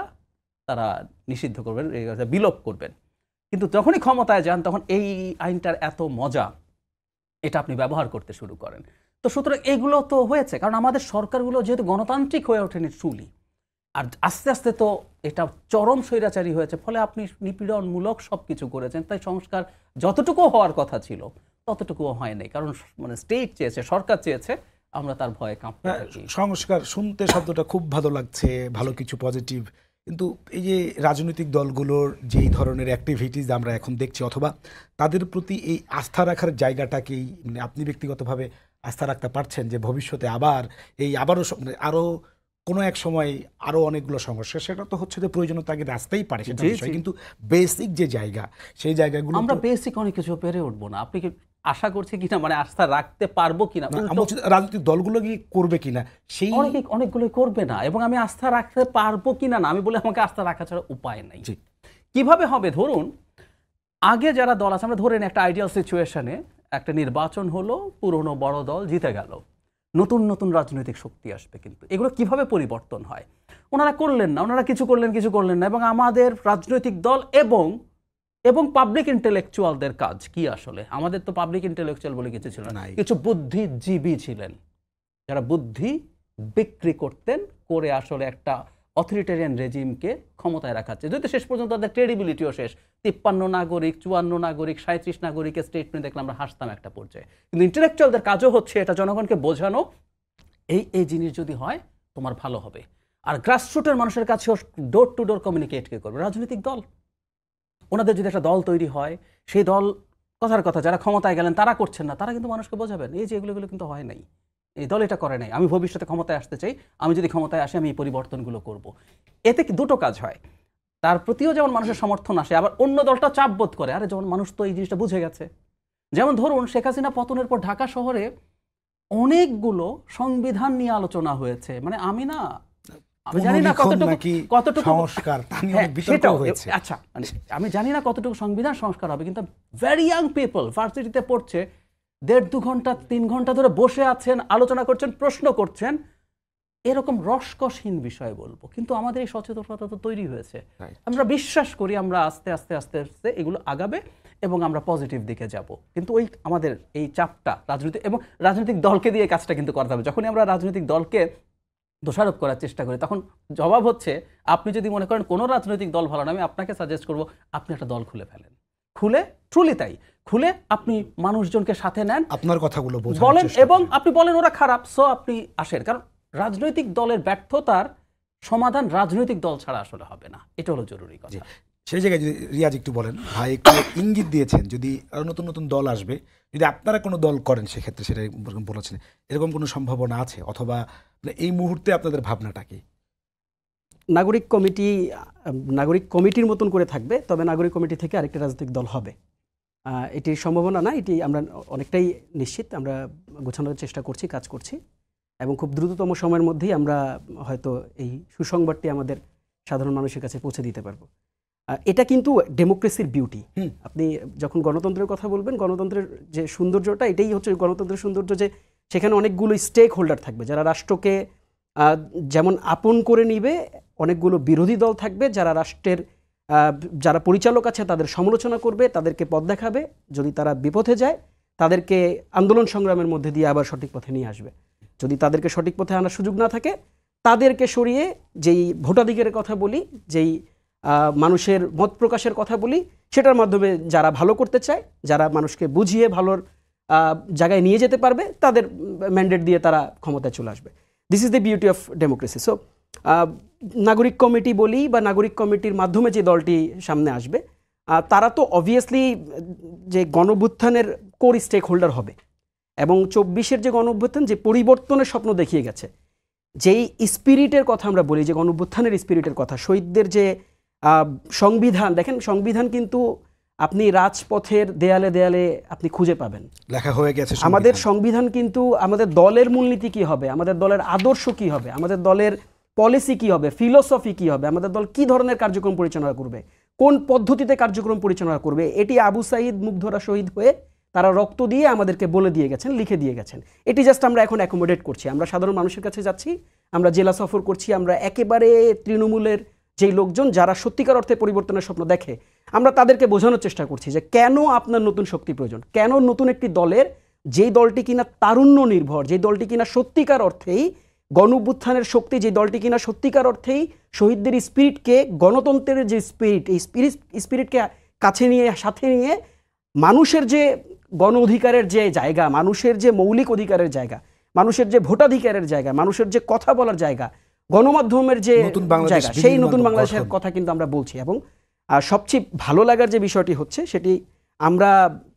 তারা নিষিদ্ধ করবেন, বিলোপ করবেন। কিন্তু যখনই ক্ষমতায় যান তখন এই আইনটার এত মজা, এটা আপনি ব্যবহার করতে শুরু করেন। তো সুতরাং এগুলো তো হয়েছে কারণ আমাদের সরকারগুলো যেহেতু গণতান্ত্রিক হয়ে ওঠেনি ট্রুলি, আর আস্তে আস্তে তো এটা চরম স্বৈরাচারী হয়েছে, ফলে আপনি নিপীড়নমূলক সব কিছু করেছেন। তাই সংস্কার যতটুকু হওয়ার কথা ছিল ততটুকুও হয় নাই, কারণ মানে স্টেট চেয়েছে, সরকার চেয়েছে, আমরা তার ভয়ে কাঁপতে থাকি। সংস্কার শুনতে শব্দটা খুব ভালো লাগছে, ভালো কিছু পজিটিভ, কিন্তু এই যে রাজনৈতিক দলগুলোর যেই ধরনের অ্যাক্টিভিটিস আমরা এখন দেখছি, অথবা তাদের প্রতি এই আস্থা রাখার জায়গাটাকেই, মানে আপনি ব্যক্তিগতভাবে আস্থা রাখতে পারছেন যে ভবিষ্যতে আরও কোনো এক সময় আরও অনেকগুলো সমস্যা, সেটা তো হচ্ছে যে প্রয়োজনীয়তা আগে আসতেই পারে সেটা বিষয়, কিন্তু বেসিক যে জায়গা, সেই জায়গাগুলো আমরা বেসিক অনেক কিছু পেরে উঠবো না। আপনি কি আশা করছি কিনা, মানে আস্থা রাখতে পারবো কিনা, রাজনৈতিক দলগুলো কি করবে কিনা, সেই অনেকগুলো করবে না। এবং আমি আস্থা রাখতে পারবো কিনা না, আমি বলে আমাকে আস্থা রাখা ছাড়া উপায় নাই। কিভাবে হবে? ধরুন আগে যারা দল আছে, আমরা ধরেন একটা আইডিয়াল সিচুয়েশনে একটা নির্বাচন হলো, পুরনো বড় দল জিতে গেল, নতুন নতুন রাজনৈতিক শক্তি আসবে, কিন্তু এগুলো কিভাবে পরিবর্তন হয়? ওনারা করলেন না, ওনারা কিছু করলেন না। এবং আমাদের রাজনৈতিক দল এবং পাবলিক ইন্টেলেকচুয়ালদের কাজ কি? আসলে আমাদের তো পাবলিক ইন্টেলেকচুয়াল বলে কিছু ছিল না, কিছু বুদ্ধিজীবী ছিলেন যারা বুদ্ধি বিক্রি করতেন, করে আসলে একটা অথরিটেরিয়ান রেজিমকে ক্ষমতায় রাখাচ্ছে, যদি শেষ পর্যন্ত তাদের ক্রেডিবিলিটিও শেষ। 53 নাগরিক, 54 নাগরিক, 37 নাগরিকের স্টেটমেন্ট দেখলে আমরা হাসতাম একটা পর্যায়ে। কিন্তু ইন্টেলেকচুয়ালদের কাজও হচ্ছে এটা জনগণকে বোঝানো, এই জিনিস যদি হয় তোমার ভালো হবে। আর গ্রাসরুটের মানুষের কাছেও ডোর টু ডোর কমিউনিকেট কে করবে? রাজনৈতিক দল। ওনাদের যদি একটা দল তৈরি হয়, সেই দল কথার কথা যারা ক্ষমতায় গেলেন তারা করছেন না, তারা কিন্তু মানুষকে বোঝাবেন এই যে এগুলো কিন্তু হয় নাই, এই দল এটা করে নাই, আমি ভবিষ্যতে ক্ষমতায় আসতে চাই, আমি যদি ক্ষমতায় আসি আমি এই পরিবর্তনগুলো করব। এতে দুটো কাজ হয়, তার প্রতিও যেমন মানুষের সমর্থন আসে, আবার অন্য দলটা চাপ বোধ করে, আরে যেমন মানুষ তো এই জিনিসটা বুঝে গেছে। যেমন ধরুন শেখ হাসিনা পতনের পর ঢাকা শহরে অনেকগুলো সংবিধান নিয়ে আলোচনা হয়েছে, মানে আমি জানি না কতটুকু সংস্কার, আচ্ছা মানে আমি জানি না কতটুকু সংবিধান সংস্কার হবে, কিন্তু ভেরি ইয়াং পিপল ভার্সিটিতে পড়ছে, 1.5-2 ঘন্টা 3 ঘন্টা ধরে বসে আছেন, আলোচনা করছেন, প্রশ্ন করছেন, এরকম রসকসহীন বিষয় বলবো। কিন্তু আমাদের এই সচেতনতা তো তৈরি হয়েছে, আমরা বিশ্বাস করি আমরা আস্তে আস্তে আস্তে আস্তে এগুলো আগাবে এবং আমরা পজিটিভ দিকে যাব। কিন্তু ওই আমাদের এই চাপটা রাজনৈতিক দলকে দিয়ে কাজটা কিন্তু করতে হবে। যখনই আমরা রাজনৈতিক দলকে দোষারোপ করার চেষ্টা করি, তখন জবাব হচ্ছে, আপনি যদি মনে করেন কোনো রাজনৈতিক দল ভালো না, আমি আপনাকে সাজেস্ট করবো আপনি একটা দল খুলে ফেলেন, খুলে, ট্রুলি তাই, খুলে আপনি মানুষজনকে সাথে নেন, আপনার কথাগুলো বোঝানোর বলেন চেষ্টা এবং করেন। আপনি বলেন ওরা খারাপ, সো আপনি আসেন। কারণ রাজনৈতিক দলের ব্যর্থতার সমাধান রাজনৈতিক দল ছাড়া আসলে হবে না, এটা হলো জরুরি কথা। সেই জায়গায় যদি রিয়াজ একটু বলেন, ভাই একটু ইঙ্গিত দিয়েছেন যদি আরো নতুন নতুন দল আসবে, যদি আপনারা কোনো দল করেন সেক্ষেত্রে সেটা বলেছেন, এরকম কোনো সম্ভাবনা আছে, অথবা এই মুহূর্তে আপনাদের ভাবনাটা কি? নাগরিক কমিটি নাগরিক কমিটির মতন করে থাকবে, তবে নাগরিক কমিটি থেকে আরেকটা রাজনৈতিক দল হবে, এটির সম্ভাবনা না, এটি আমরা অনেকটাই নিশ্চিত। আমরা গোছানোর চেষ্টা করছি, কাজ করছি, এবং খুব দ্রুততম সময়ের মধ্যেই আমরা হয়তো এই সুসংবাদটি আমাদের সাধারণ মানুষের কাছে পৌঁছে দিতে পারবো। এটা কিন্তু ডেমোক্রেসির বিউটি। আপনি যখন গণতন্ত্রের কথা বলবেন, গণতন্ত্রের যে সৌন্দর্যটা, এটাই হচ্ছে গণতন্ত্রের সৌন্দর্য, যে সেখানে অনেকগুলো স্টেক হোল্ডার থাকবে যারা রাষ্ট্রকে যেমন আপন করে নিবে, অনেকগুলো বিরোধী দল থাকবে যারা রাষ্ট্রের যারা পরিচালক আছে তাদের সমালোচনা করবে, তাদেরকে পথ দেখাবে, যদি তারা বিপথে যায় তাদেরকে আন্দোলন সংগ্রামের মধ্যে দিয়ে আবার সঠিক পথে নিয়ে আসবে। যদি তাদেরকে সঠিক পথে আনার সুযোগ না থাকে, তাদেরকে সরিয়ে যেই ভোটাধিকারের কথা বলি, যেই মানুষের মত প্রকাশের কথা বলি, সেটার মাধ্যমে যারা ভালো করতে চায়, যারা মানুষকে বুঝিয়ে ভালোর জায়গায় নিয়ে যেতে পারবে, তাদের ম্যান্ডেট দিয়ে তারা ক্ষমতায় চলে আসবে। This is the beauty of democracy. So নাগরিক কমিটি বলি বা নাগরিক কমিটির মাধ্যমে যে দলটি সামনে আসবে, তারা তো অবভিয়াসলি যে গণঅভ্যুত্থানের কোর স্টেক হোল্ডার হবে, এবং 24-এর যে গণঅভ্যুত্থান যে পরিবর্তনের স্বপ্ন দেখিয়ে গেছে, যেই স্পিরিটের কথা আমরা বলি, যে গণঅভ্যুত্থানের স্পিরিটের কথা, শহীদদের যে সংবিধান, দেখেন সংবিধান কিন্তু আপনি রাজপথের দেয়ালে দেয়ালে আপনি খুঁজে পাবেন, লেখা হয়ে গেছে। আমাদের সংবিধান কিন্তু আমাদের দলের মূলনীতি কি হবে, আমাদের দলের আদর্শ কি হবে, আমাদের দলের পলিসি কি হবে, ফিলোসফি কি হবে, আমাদের দল কি ধরনের কার্যক্রম পরিচালনা করবে, কোন পদ্ধতিতে কার্যক্রম পরিচালনা করবে, এটি আবু সাঈদ মুগ্ধরা শহীদ হয়ে তারা রক্ত দিয়ে আমাদেরকে বলে দিয়ে গেছেন, লিখে দিয়ে গেছেন। এটি জাস্ট আমরা এখন অ্যাকোমোডেট করছি, আমরা সাধারণ মানুষের কাছে যাচ্ছি, আমরা জেলা সফর করছি, আমরা একেবারে তৃণমূলের যেই লোকজন যারা সত্যিকার অর্থে পরিবর্তনের স্বপ্ন দেখে, আমরা তাদেরকে বোঝানোর চেষ্টা করছি যে কেন আপনার নতুন শক্তি প্রয়োজন, কেন নতুন একটি দলের, যেই দলটি কিনা তারুণ্য নির্ভর, যেই দলটি কিনা সত্যিকার অর্থেই গণঅভ্যুত্থানের শক্তি, যে দলটি কিনা সত্যিকার অর্থেই শহীদদের স্পিরিটকে, গণতন্ত্রের যে স্পিরিট, এই স্পিরিটকে কাছে নিয়ে, সাথে নিয়ে মানুষের যে গণ অধিকারের যে জায়গা, মানুষের যে মৌলিক অধিকারের জায়গা, মানুষের যে ভোটাধিকারের জায়গা, মানুষের যে কথা বলার জায়গা, গণমাধ্যমের যে জায়গা, সেই নতুন বাংলাদেশের কথা কিন্তু আমরা বলছি। এবং সবচেয়ে ভালো লাগার যে বিষয়টি হচ্ছে, সেটি আমরা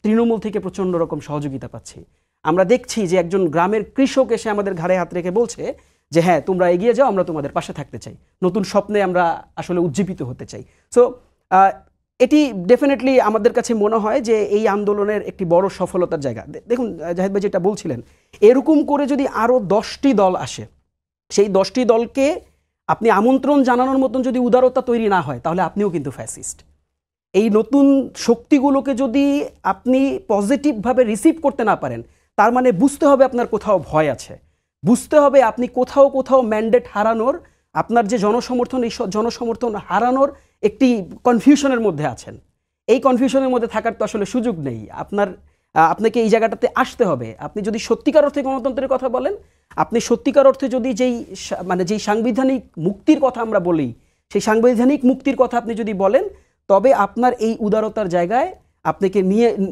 তৃণমূল থেকে প্রচণ্ড রকম সহযোগিতা পাচ্ছি। আমরা দেখছি যে একজন গ্রামের কৃষক এসে আমাদের ঘাড়ে হাত রেখে বলছে যে হ্যাঁ, তোমরা এগিয়ে যাও, আমরা তোমাদের পাশে থাকতে চাই, নতুন স্বপ্নে আমরা আসলে উজ্জীবিত হতে চাই। সো এটি ডেফিনেটলি আমাদের কাছে মনে হয় যে এই আন্দোলনের একটি বড় সফলতার জায়গা। দেখুন জাহিদ ভাই যেটা বলছিলেন, এরকম করে যদি আরও 10টি দল আসে, সেই 10টি দলকে আপনি আমন্ত্রণ জানানোর মতন যদি উদারতা তৈরি না হয়, তাহলে আপনিও কিন্তু ফ্যাসিস্ট। এই নতুন শক্তিগুলোকে যদি আপনি পজিটিভভাবে রিসিভ করতে না পারেন, তার মানে বুঝতে হবে আপনার কোথাও ভয় আছে, বুঝতে হবে আপনি কোথাও কোথাও ম্যান্ডেট হারানোর, আপনার যে জনসমর্থন, এই জনসমর্থন হারানোর একটি কনফিউশনের মধ্যে আছেন। এই কনফিউশনের মধ্যে থাকার তো আসলে সুযোগ নেই। আপনাকে এই জায়গাটাতে আসতে হবে। আপনি যদি সত্যিকার অর্থে গণতন্ত্রের কথা বলেন, আপনি সত্যিকার অর্থে যদি যেই সাংবিধানিক মুক্তির কথা আমরা বলি, সেই সাংবিধানিক মুক্তির কথা আপনি যদি বলেন, তবে আপনার এই উদারতার জায়গায় আপনাকে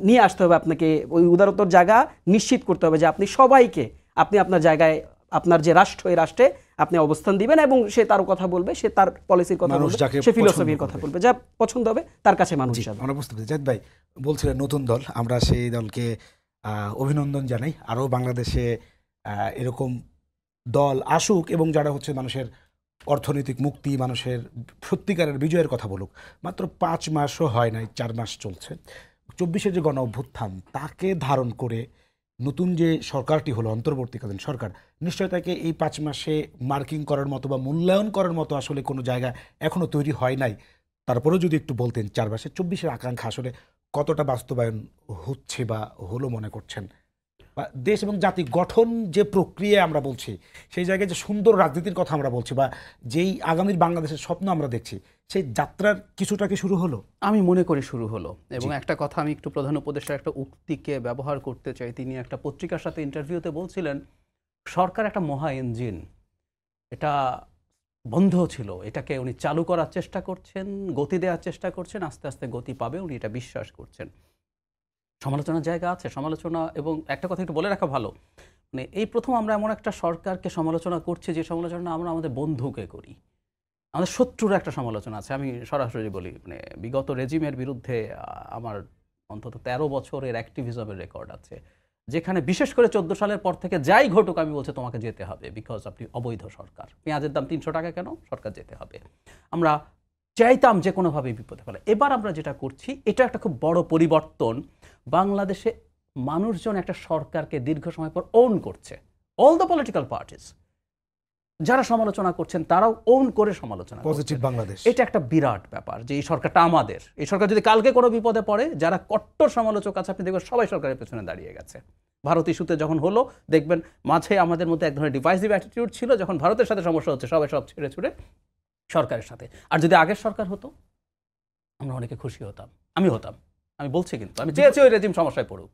নিয়ে আসতে হবে, আপনাকে ওই উদারতার জায়গা নিশ্চিত করতে হবে যে আপনি সবাইকে, আপনি আপনার জায়গায়, আপনার যে রাষ্ট্র, এই রাষ্ট্রে আপনি অবস্থান দিবেন, এবং সে তার কথা বলবে, সে তার পলিসির কথা বলবে, সে ফিলোসফির কথা বলবে, যা পছন্দ হবে তার কাছে মানুষ যাবে। আমরা বুঝতে পারছি। জাহিদ ভাই বলছিলেন নতুন দল, আমরা সেই দলকে অভিনন্দন জানাই, আরও বাংলাদেশে এরকম দল আসুক, এবং যারা হচ্ছে মানুষের অর্থনৈতিক মুক্তি, মানুষের সত্যিকারের বিজয়ের কথা বলুক। মাত্র 5 মাসও হয় নাই, 4 মাস চলছে 24-এর যে গণ অভ্যুত্থান, তাকে ধারণ করে নতুন যে সরকারটি হলো, অন্তর্বর্তীকালীন সরকার, নিশ্চয় তাকে এই 5 মাসে মার্কিং করার মতো বা মূল্যায়ন করার মতো আসলে কোনো জায়গা এখনও তৈরি হয় নাই। তারপরেও যদি একটু বলতেন 4 মাসে 24-এর আকাঙ্ক্ষা আসলে কতটা বাস্তবায়ন হচ্ছে বা হলো মনে করছেন, বা দেশ এবং জাতি গঠন যে প্রক্রিয়া আমরা বলছি, সেই জায়গায় যে সুন্দর রাজনীতির কথা আমরা বলছি, বা যেই আগামীর বাংলাদেশের স্বপ্ন আমরা দেখছি, সেই যাত্রার কিছুটা কি শুরু হলো? আমি মনে করি শুরু হলো। এবং একটা কথা আমি একটু প্রধান উপদেষ্টার একটা উক্তিকে ব্যবহার করতে চাই। তিনি একটা পত্রিকার সাথে ইন্টারভিউতে বলছিলেন, সরকার একটা মহা ইঞ্জিন, এটা বন্ধ ছিল, এটাকে উনি চালু করার চেষ্টা করছেন, গতি দেওয়ার চেষ্টা করছেন, আস্তে আস্তে গতি পাবে উনি এটা বিশ্বাস করছেন। সমালোচনার জায়গা আছে, সমালোচনা। এবং একটা কথা একটু বলে রাখা ভালো, মানে এই প্রথম আমরা এমন একটা সরকারকে সমালোচনা করছি যে সমালোচনা আমরা আমাদের বন্ধুকে করি, আমাদের শত্রুর একটা সমালোচনা আছে। আমি সরাসরি বলি, মানে বিগত রেজিমের বিরুদ্ধে আমার অন্তত 13 বছরের অ্যাক্টিভিজমের রেকর্ড আছে, যেখানে বিশেষ করে 14 সালের পর থেকে যাই ঘটুক আমি বলছি তোমাকে যেতে হবে, বিকজ আপনি অবৈধ সরকার। পেঁয়াজের দাম 300 টাকা কেন, সরকার যেতে হবে। আমরা চাইতাম যে কোনোভাবেই বিপদে ফেলে। এবার আমরা যেটা করছি এটা একটা খুব বড় পরিবর্তন। বাংলাদেশে মানুষজন একটা সরকারকে দীর্ঘ সময় পর ওন করছে, অল দ্য পলিটিক্যাল পার্টিস যারা সমালোচনা করছেন তারাও ওন করে সমালোচনা পজিটিভ বাংলাদেশ। এটা একটা বিরাট ব্যাপার যে এই সরকারটা আমাদের। এই সরকার যদি কালকে কোনো বিপদে পড়ে, যারা কট্টর সমালোচক আছে আপনি দেখবেন সবাই সরকারের পেছনে দাঁড়িয়ে গেছে। ভারত ইস্যুতে যখন হলো দেখবেন মাঝে আমাদের মধ্যে এক ধরনের ডিভাইসিভ অ্যাটিটিউড ছিল, যখন ভারতের সাথে সমস্যা হচ্ছে সবাই সব ছেড়ে ছুড়ে সরকারের সাথে। আর যদি আগের সরকার হতো আমরা অনেকে খুশি হতাম, আমি হতাম, আমি বলছি, কিন্তু আমি চেয়েছি ওই রেজিম সমস্যায় পড়ুক,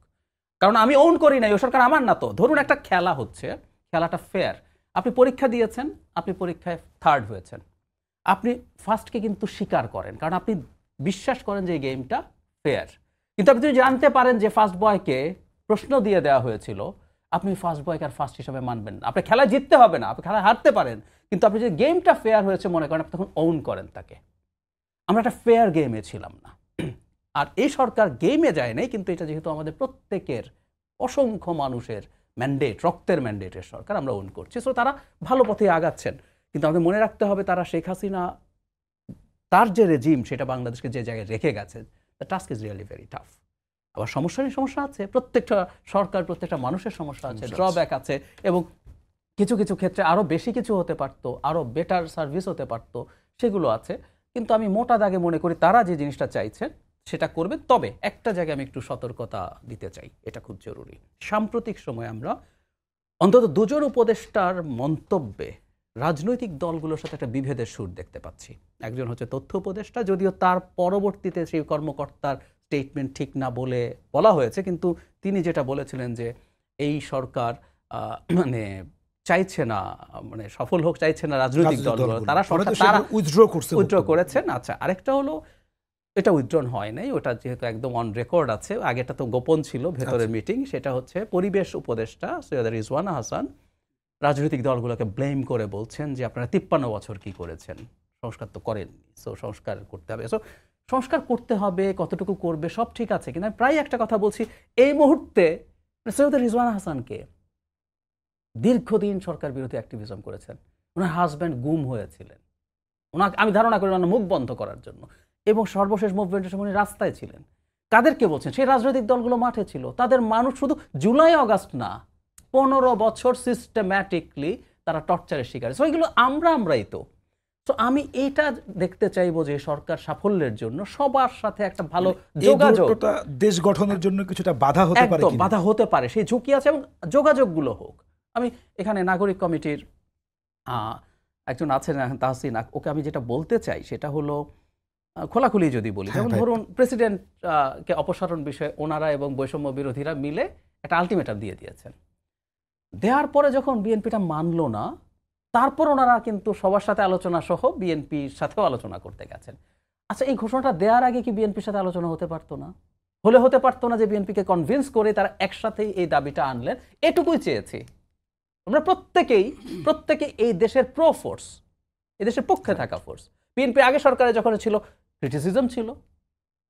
কারণ আমি ওন করি নাই, ওই সরকার আমার না। তো ধরুন একটা খেলা হচ্ছে, খেলাটা ফেয়ার, আপনি পরীক্ষা দিয়েছেন, আপনি পরীক্ষায় 3rd হয়েছেন, আপনি ফার্স্টকে কিন্তু স্বীকার করেন, কারণ আপনি বিশ্বাস করেন যে এই গেমটা ফেয়ার। কিন্তু আপনি যদি জানতে পারেন যে ফার্স্ট বয়কে প্রশ্ন দিয়ে দেওয়া হয়েছিল, আপনি ফার্স্ট বয়কে আর ফার্স্ট হিসাবে মানবেন না। আপনি খেলায় জিততে হবে না, আপনি খেলায় হারতে পারেন, কিন্তু আপনি যে গেমটা ফেয়ার হয়েছে মনে করেন, আপনি তখন ওন করেন তাকে। আমরা একটা ফেয়ার গেমে ছিলাম না। আর এই সরকার গেমে যায় নাই, কিন্তু এটা যেহেতু আমাদের প্রত্যেকের অসংখ্য মানুষের ম্যান্ডেট, রক্তের ম্যান্ডেটের সরকার, আমরা ওন করছি। সো তারা ভালো পথে আগাচ্ছেন, কিন্তু আমাদের মনে রাখতে হবে তারা শেখ হাসিনা তার যে রেজিম সেটা বাংলাদেশকে যে জায়গায় রেখে গেছে, the task is really very tough. আবার সমস্যা আছে, প্রত্যেকটা সরকার, প্রত্যেকটা মানুষের সমস্যা আছে, ড্রব্যাক আছে, এবং কিছু কিছু ক্ষেত্রে আরও বেশি কিছু হতে পারতো, আরও বেটার সার্ভিস হতে পারতো, সেগুলো আছে। কিন্তু আমি মোটা দাগে মনে করি তারা যে জিনিসটা চাইছে সেটা করবে। তবে একটা জায়গায় আমি একটু সতর্কতা দিতে চাই, এটা খুব জরুরি। সাম্প্রতিক সময়ে আমরা অন্তত 2 জন উপদেষ্টার মন্তব্যে রাজনৈতিক দলগুলোর সাথে একটা বিভেদের সুর দেখতে পাচ্ছি। একজন হচ্ছে তথ্য উপদেষ্টা, যদিও তার পরবর্তীতে সেই কর্মকর্তার স্টেটমেন্ট ঠিক না বলে বলা হয়েছে, কিন্তু তিনি যেটা বলেছিলেন যে এই সরকার মানে চাইছে না, মানে সফল হোক চাইছে না রাজনৈতিক দলগুলো, তারা উইথড্র করেছেন। আচ্ছা, আরেকটা হলো এটা উইথড্রন হয় নাই, ওটা যেহেতু একদম অন রেকর্ড আছে, আগেটা তো গোপন ছিল ভেতরের মিটিং। সেটা হচ্ছে পরিবেশ উপদেষ্টা সৈয়দা রিজওয়ানা হাসান রাজনৈতিক দলগুলোকে ব্লেম করে বলছেন যে আপনারা 53 বছর কি করেছেন, সংস্কার তো করেননি, সো সংস্কার করতে হবে। সো সংস্কার করতে হবে, কতটুকু করবে সব ঠিক আছে, কিন্তু আমি প্রায় একটা কথা বলছি, এই মুহূর্তে সৈয়দা রিজওয়ানা হাসানকে দীর্ঘদিন সরকার বিরোধী অ্যাক্টিভিজম করেছেন, ওনার হাজব্যান্ড গুম হয়েছিলেন, ওনাকে আমি ধারণা করি ওনার মুখ বন্ধ করার জন্য, এবং সর্বশেষ মুভমেন্টের সময় উনি রাস্তায় ছিলেন। কাদেরকে বলছেন? সেই রাজনৈতিক দলগুলো মাঠে ছিল, তাদের মানুষ শুধু জুলাই আগস্ট না 15 বছর সিস্টেম্যাটিকলি তারা টর্চারের শিকার। সো এগুলো আমরাই তো। তো আমি এইটা দেখতে চাইবো যে সরকার সাফল্যের জন্য সবার সাথে একটা ভালো যোগাযোগ, দেশ গঠনের জন্য কিছুটা বাধা হতে পারে, বাধা হতে পারে, সেই ঝুঁকি আছে, এবং যোগাযোগগুলো হোক। আমি এখানে নাগরিক কমিটির একজন আছেন তাহসিন, ওকে আমি যেটা বলতে চাই সেটা হলো খোলাখুলি যদি বলি, যেমন ধরুন প্রেসিডেন্টকে অপসারণ বিষয়ে ওনারা এবং বৈষম্য বিরোধীরা মিলে একটা আলটিমেটাম দিয়ে দিয়েছেন। দেওয়ার পরে যখন বিএনপিটা মানলো না, তারপর ওনারা কিন্তু সবার সাথে আলোচনা সহ বিএনপির সাথেও আলোচনা করতে গেছেন। আচ্ছা, এই ঘোষণাটা দেওয়ার আগে কি বিএনপির সাথে আলোচনা হতে পারতো না? হতে পারতো না যে বিএনপিকে কনভিন্স করে তারা একসাথেই এই দাবিটা আনলেন? এটুকুই চেয়েছি আমরা প্রত্যেকে এই দেশের প্রো ফোর্স, এই দেশের পক্ষে থাকা ফোর্স। বিএনপি আগে সরকারে যখন ছিল ক্রিটিসিজম ছিল,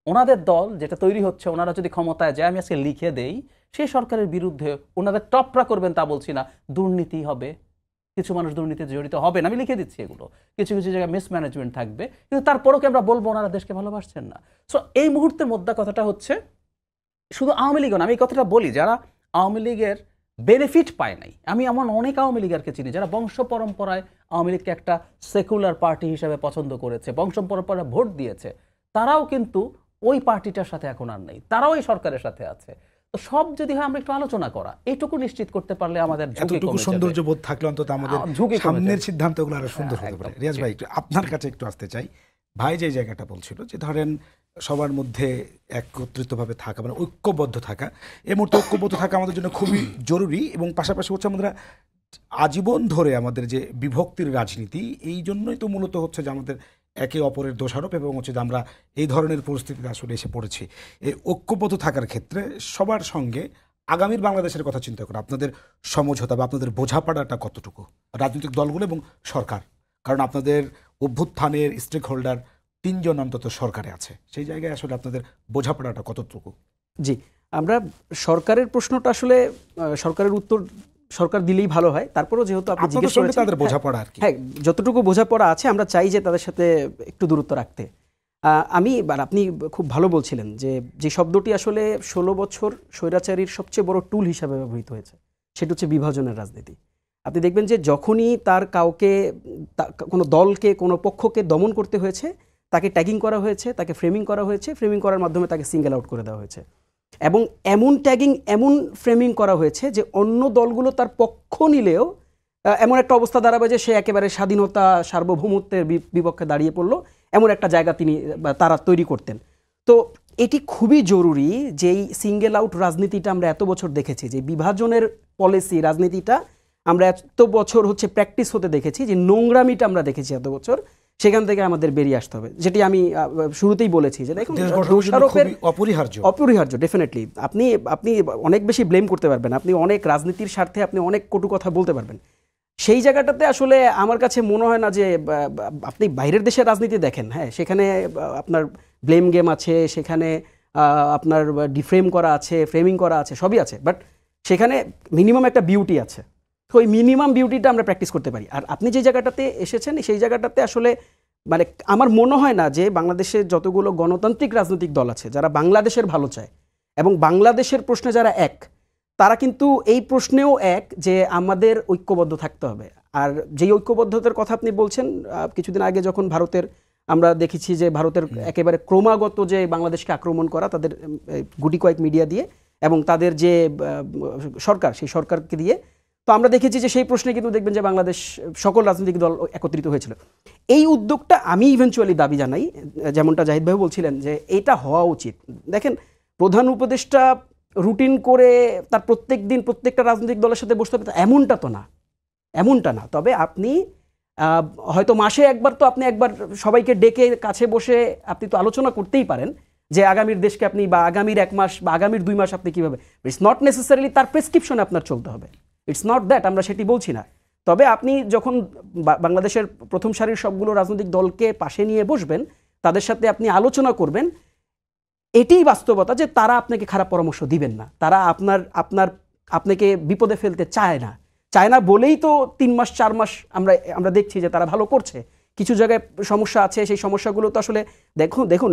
ওনাদের দল যেটা তৈরি হচ্ছে, ওনারা যদি ক্ষমতায় যায়, আমি আজকে লিখে দেই, সেই সরকারের বিরুদ্ধে ওনাদের টপরা করবেন তা বলছি না, দুর্নীতি হবে, কিছু মানুষ দুর্নীতিতে জড়িত হবে না, আমি লিখে দিচ্ছি এগুলো, কিছু কিছু জায়গায় মিসম্যানেজমেন্ট থাকবে, কিন্তু তারপরও কি আমরা বলবো ওনারা দেশকে ভালোবাসছেন না? সো এই মুহূর্তের মধ্যে কথাটা হচ্ছে শুধু আওয়ামী লীগ না, আমি এই কথাটা বলি, যারা আওয়ামী লীগের বেনিফিট পায় নাই, আমি এমন অনেক আওয়ামী লীগেরকে চিনি যারা বংশ পরম্পরায় আওয়ামী লীগকে একটা সেকুলার পার্টি হিসেবে পছন্দ করেছে, বংশ পরম্পরায় ভোট দিয়েছে, তারাও কিন্তু ওই পার্টিটার সাথে এখন আর নেই, তারাও এই সরকারের সাথে আছে। তো সব যদি হয় আমরা একটু আলোচনা করা, এইটুকু নিশ্চিত করতে পারলে আমাদের এতটুকু সৌন্দর্যবোধ থাকলে অন্তত আমাদের সামনের সিদ্ধান্তগুলো আরো সুন্দর হতে পারে। রিয়াজ ভাই, একটু আপনার কাছে একটু আসতে চাই। ভাই যে জায়গাটা বলছিল যে ধরেন সবার মধ্যে একত্রিতভাবে থাকা, মানে ঐক্যবদ্ধ থাকা, এই মুহূর্তে ঐক্যবদ্ধ থাকা আমাদের জন্য খুবই জরুরি, এবং পাশাপাশি হচ্ছে আমরা আজীবন ধরে আমাদের যে বিভক্তির রাজনীতি, এই জন্যই তো মূলত হচ্ছে যে আমাদের একে অপরের দোষারোপ এবং হচ্ছে যে আমরা এই ধরনের পরিস্থিতিতে আসলে এসে পড়েছি। এই ঐক্যবদ্ধ থাকার ক্ষেত্রে সবার সঙ্গে আগামীর বাংলাদেশের কথা চিন্তা করে আপনাদের সমঝোতা বা আপনাদের বোঝাপড়াটা কতটুকু রাজনৈতিক দলগুলো এবং সরকার? কারণ আপনাদের অভ্যুত্থানের স্টেক হোল্ডার 3 জন অন্তত সরকারে আছে, সেই জায়গায় আসলে আপনাদের বোঝাপড়াটা কতটুকু? জি, আমরা সরকারের প্রশ্নটা আসলে সরকারের উত্তর সরকার দিলেই ভালো হয়। তারপরেও যেহেতু আপনি আপনাদের জিজ্ঞেস সঙ্গে করেছেন, তাদের বোঝাপড়া আর কি। হ্যাঁ, যতটুকু বোঝাপড়া আছে আমরা চাই যে তাদের সাথে একটু দূরত্ব রাখতে। আপনি খুব ভালো বলছিলেন যে শব্দটি আসলে 16 বছর স্বৈরাচারীর সবচেয়ে বড় টুল হিসাবে ব্যবহৃত হয়েছে, সেটা হচ্ছে বিভাজনের রাজনীতি। আপনি দেখবেন যে যখনই তার কাউকে, কোনো দলকে, কোনো পক্ষকে দমন করতে হয়েছে, তাকে ট্যাগিং করা হয়েছে, তাকে ফ্রেমিং করা হয়েছে, ফ্রেমিং করার মাধ্যমে তাকে সিঙ্গেল আউট করে দেওয়া হয়েছে, এবং এমন ট্যাগিং, এমন ফ্রেমিং করা হয়েছে যে অন্য দলগুলো তার পক্ষ নিলেও এমন একটা অবস্থা দাঁড়াবে যে সে একেবারে স্বাধীনতা, সার্বভৌমত্বের বিপক্ষে দাঁড়িয়ে পড়লো, এমন একটা জায়গা তারা তৈরি করতেন। তো এটি খুবই জরুরি যে এই সিঙ্গেল আউট রাজনীতিটা আমরা এত বছর দেখেছি, যে বিভাজনের পলিসি রাজনীতিটা আমরা এত বছর হচ্ছে প্র্যাকটিস হতে দেখেছি, যে নোংরামিটা আমরা দেখেছি এত বছর, সেখান থেকে আমাদের বেরিয়ে আসতে হবে। যেটি আমি শুরুতেই বলেছি যে দেখুন, দোষারোপের অপরিহার্য ডেফিনেটলি আপনি অনেক বেশি ব্লেম করতে পারবেন, আপনি অনেক রাজনীতির স্বার্থে আপনি অনেক কটু কথা বলতে পারবেন। সেই জায়গাটাতে আসলে আমার কাছে মনে হয় না যে আপনি বাইরের দেশের রাজনীতি দেখেন, হ্যাঁ, সেখানে আপনার ব্লেম গেম আছে, সেখানে আপনার ডিফ্রেম করা আছে, ফ্রেমিং করা আছে, সবই আছে, বাট সেখানে মিনিমাম একটা বিউটি আছে। তো ওই মিনিমাম বিউটিটা আমরা প্র্যাকটিস করতে পারি। আর আপনি যে জায়গাটাতে এসেছেন, সেই জায়গাটাতে আসলে মানে আমার মনে হয় না যে বাংলাদেশের যতগুলো গণতান্ত্রিক রাজনৈতিক দল আছে যারা বাংলাদেশের ভালো চায় এবং বাংলাদেশের প্রশ্নে যারা এক, তারা কিন্তু এই প্রশ্নেও এক, যে আমাদের ঐক্যবদ্ধ থাকতে হবে। আর যেই ঐক্যবদ্ধতার কথা আপনি বলছেন, কিছুদিন আগে যখন আমরা দেখেছি যে ভারতের একেবারে ক্রমাগত যে বাংলাদেশকে আক্রমণ করা, তাদের গুটি কয়েক মিডিয়া দিয়ে এবং তাদের যে সরকার, সেই সরকারকে দিয়ে, তো আমরা দেখেছি যে সেই প্রশ্নে কিন্তু দেখবেন যে বাংলাদেশ সকল রাজনৈতিক দল একত্রিত হয়েছিল। এই উদ্যোগটা আমি ইভেনচুয়ালি দাবি জানাই, যেমনটা জাহিদ ভাই বলছিলেন যে এটা হওয়া উচিত। দেখেন, প্রধান উপদেষ্টা রুটিন করে তার প্রত্যেক দিন প্রত্যেকটা রাজনৈতিক দলের সাথে বসতে হবে এমনটা না। তবে আপনি হয়তো মাসে একবার তো আপনি একবার সবাইকে ডেকে কাছে বসে আপনি তো আলোচনা করতেই পারেন যে আগামীর দেশকে আপনি, বা আগামীর 1 মাস বা আগামীর 2 মাস আপনি কীভাবে, ইটস নট নেসেসারিলি তার প্রেসক্রিপশনে আপনার চলতে হবে, ইটস নট দ্যাট, আমরা সেটি বলছি না। তবে আপনি যখন বাংলাদেশের প্রথম সারির সবগুলো রাজনৈতিক দলকে পাশে নিয়ে বসবেন, তাদের সাথে আপনি আলোচনা করবেন, এটাই বাস্তবতা যে তারা আপনাকে খারাপ পরামর্শ দিবেন না, তারা আপনাকে বিপদে ফেলতে চায় না বলেই তো 3 মাস 4 মাস আমরা দেখছি যে তারা ভালো করছে। কিছু জায়গায় সমস্যা আছে, সেই সমস্যাগুলো তো আসলে দেখুন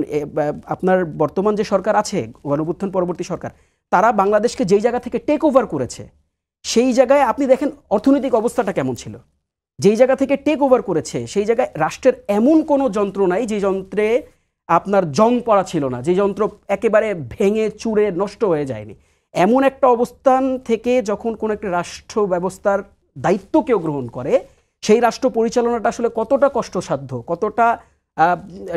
আপনার বর্তমান যে সরকার আছে, গণঅভ্যুত্থান পরবর্তী সরকার, তারা বাংলাদেশকে যেই জায়গা থেকে টেক ওভার করেছে, সেই জায়গায় আপনি দেখেন অর্থনৈতিক অবস্থাটা কেমন ছিল। যেই জায়গা থেকে টেক ওভার করেছে সেই জায়গায় রাষ্ট্রের এমন কোনো যন্ত্র নাই যে যন্ত্রে আপনার জং পড়া ছিল না, যে যন্ত্র একেবারে ভেঙে চুরে নষ্ট হয়ে যায়নি। এমন একটা অবস্থান থেকে যখন কোনো একটা রাষ্ট্র ব্যবস্থার দায়িত্ব কেউ গ্রহণ করে, সেই রাষ্ট্র পরিচালনাটা আসলে কতটা কষ্টসাধ্য, কতটা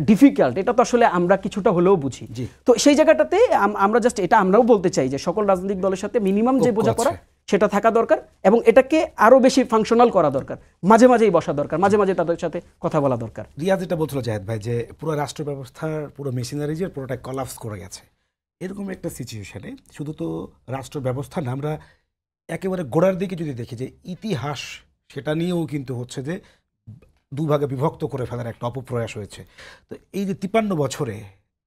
ডিফিকাল্ট, এটা তো আসলে আমরা কিছুটা হলেও বুঝি। তো সেই জায়গাটাতে আমরা জাস্ট এটা আমরাও বলতে চাই যে সকল রাজনৈতিক দলের সাথে মিনিমাম যে বোঝাপড়া সেটা থাকা দরকার, এবং এটাকে আরো বেশি ফাংশনাল করা দরকার, মাঝে মাঝেই বসা দরকার, মাঝে মাঝে তাদের সাথে কথা বলা দরকার। রিয়াজ যেটা বলছিল জাহেদ ভাই, যে পুরো রাষ্ট্র ব্যবস্থার পুরো মেশিনারিজের পুরোটা কলাপস করে গেছে, এরকম একটা সিচুয়েশনে শুধু তো রাষ্ট্র ব্যবস্থা না, আমরা একেবারে গোড়ার দিকে যদি দেখি যে ইতিহাস, সেটা নিয়েও কিন্তু হচ্ছে যে দুভাগে বিভক্ত করে ফেলার একটা অপপ্রয়াস হয়েছে। তো এই যে 53 বছরে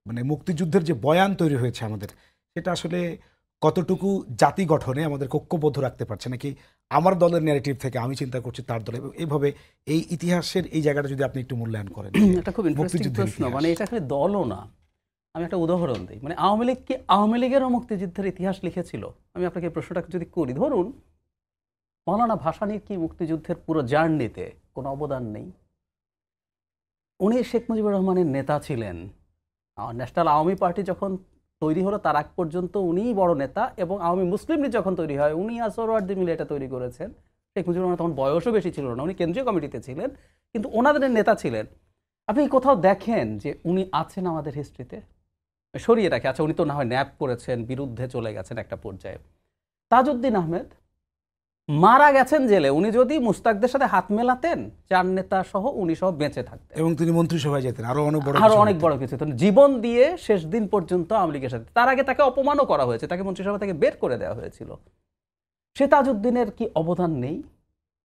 মানে মুক্তিযুদ্ধের যে বয়ান তৈরি হয়েছে আমাদের, সেটা আসলে কতটুকু জাতি গঠনে আমাদের ঐক্যবদ্ধ রাখতে পারছে, নাকি আমার দলের ন্যারেটিভ থেকে আমি চিন্তা করছি তার দলে, এইভাবে এই ইতিহাসের এই জায়গাটা যদি আপনি একটু মূল্যায়ন করেন। এটা খুব ইন্টারেস্টিং প্রশ্ন, মানে এটা খালি দলও না। আমি একটা উদাহরণ দিই, মানে আওয়ামী লীগেরও মুক্তিযুদ্ধের ইতিহাস লিখেছিল। আমি আপনাকে প্রশ্নটা যদি করি, ধরুন মৌলানা ভাসানীর কি মুক্তিযুদ্ধের পুরো জার্নিতে কোনো অবদান নেই? উনি শেখ মুজিবুর রহমানের নেতা ছিলেন। ন্যাশনাল আওয়ামী পার্টি যখন তৈরি হলো তার আগ পর্যন্ত উনিই বড় নেতা, এবং আওয়ামী মুসলিম লীগ যখন তৈরি হয় উনি আর সোহরাওয়ার্দী মিলে এটা তৈরি করেছেন। শেখ মুজিবুর রহমান তখন বয়সও বেশি ছিল না, উনি কেন্দ্রীয় কমিটিতে ছিলেন, কিন্তু ওনাদের নেতা ছিলেন। আপনি কোথাও দেখেন যে উনি আছেন আমাদের হিস্ট্রিতে? সরিয়ে রাখে, আচ্ছা উনি তো না হয় ন্যাপ করেছেন, বিরুদ্ধে চলে গেছেন একটা পর্যায়ে। তাজউদ্দিন আহমেদ মারা গেছেন জেলে। উনি যদি মুস্তাকদের সাথে হাত মেলাতেন, 4 নেতা সহ উনি সহ বেঁচে থাকতেন এবং তিনি মন্ত্রিসভায় যেতেন, আরো অনেক বড় আরো কিছু অনেক হতো। বড় কিছু হতো। জীবন দিয়ে শেষ দিন পর্যন্ত আওয়ামী লীগের সাথে। তার আগে তাকে অপমানও করা হয়েছে, তাকে মন্ত্রিসভা থেকে বের করে দেওয়া হয়েছিল। সে তাজউদ্দিনের কি অবদান নেই?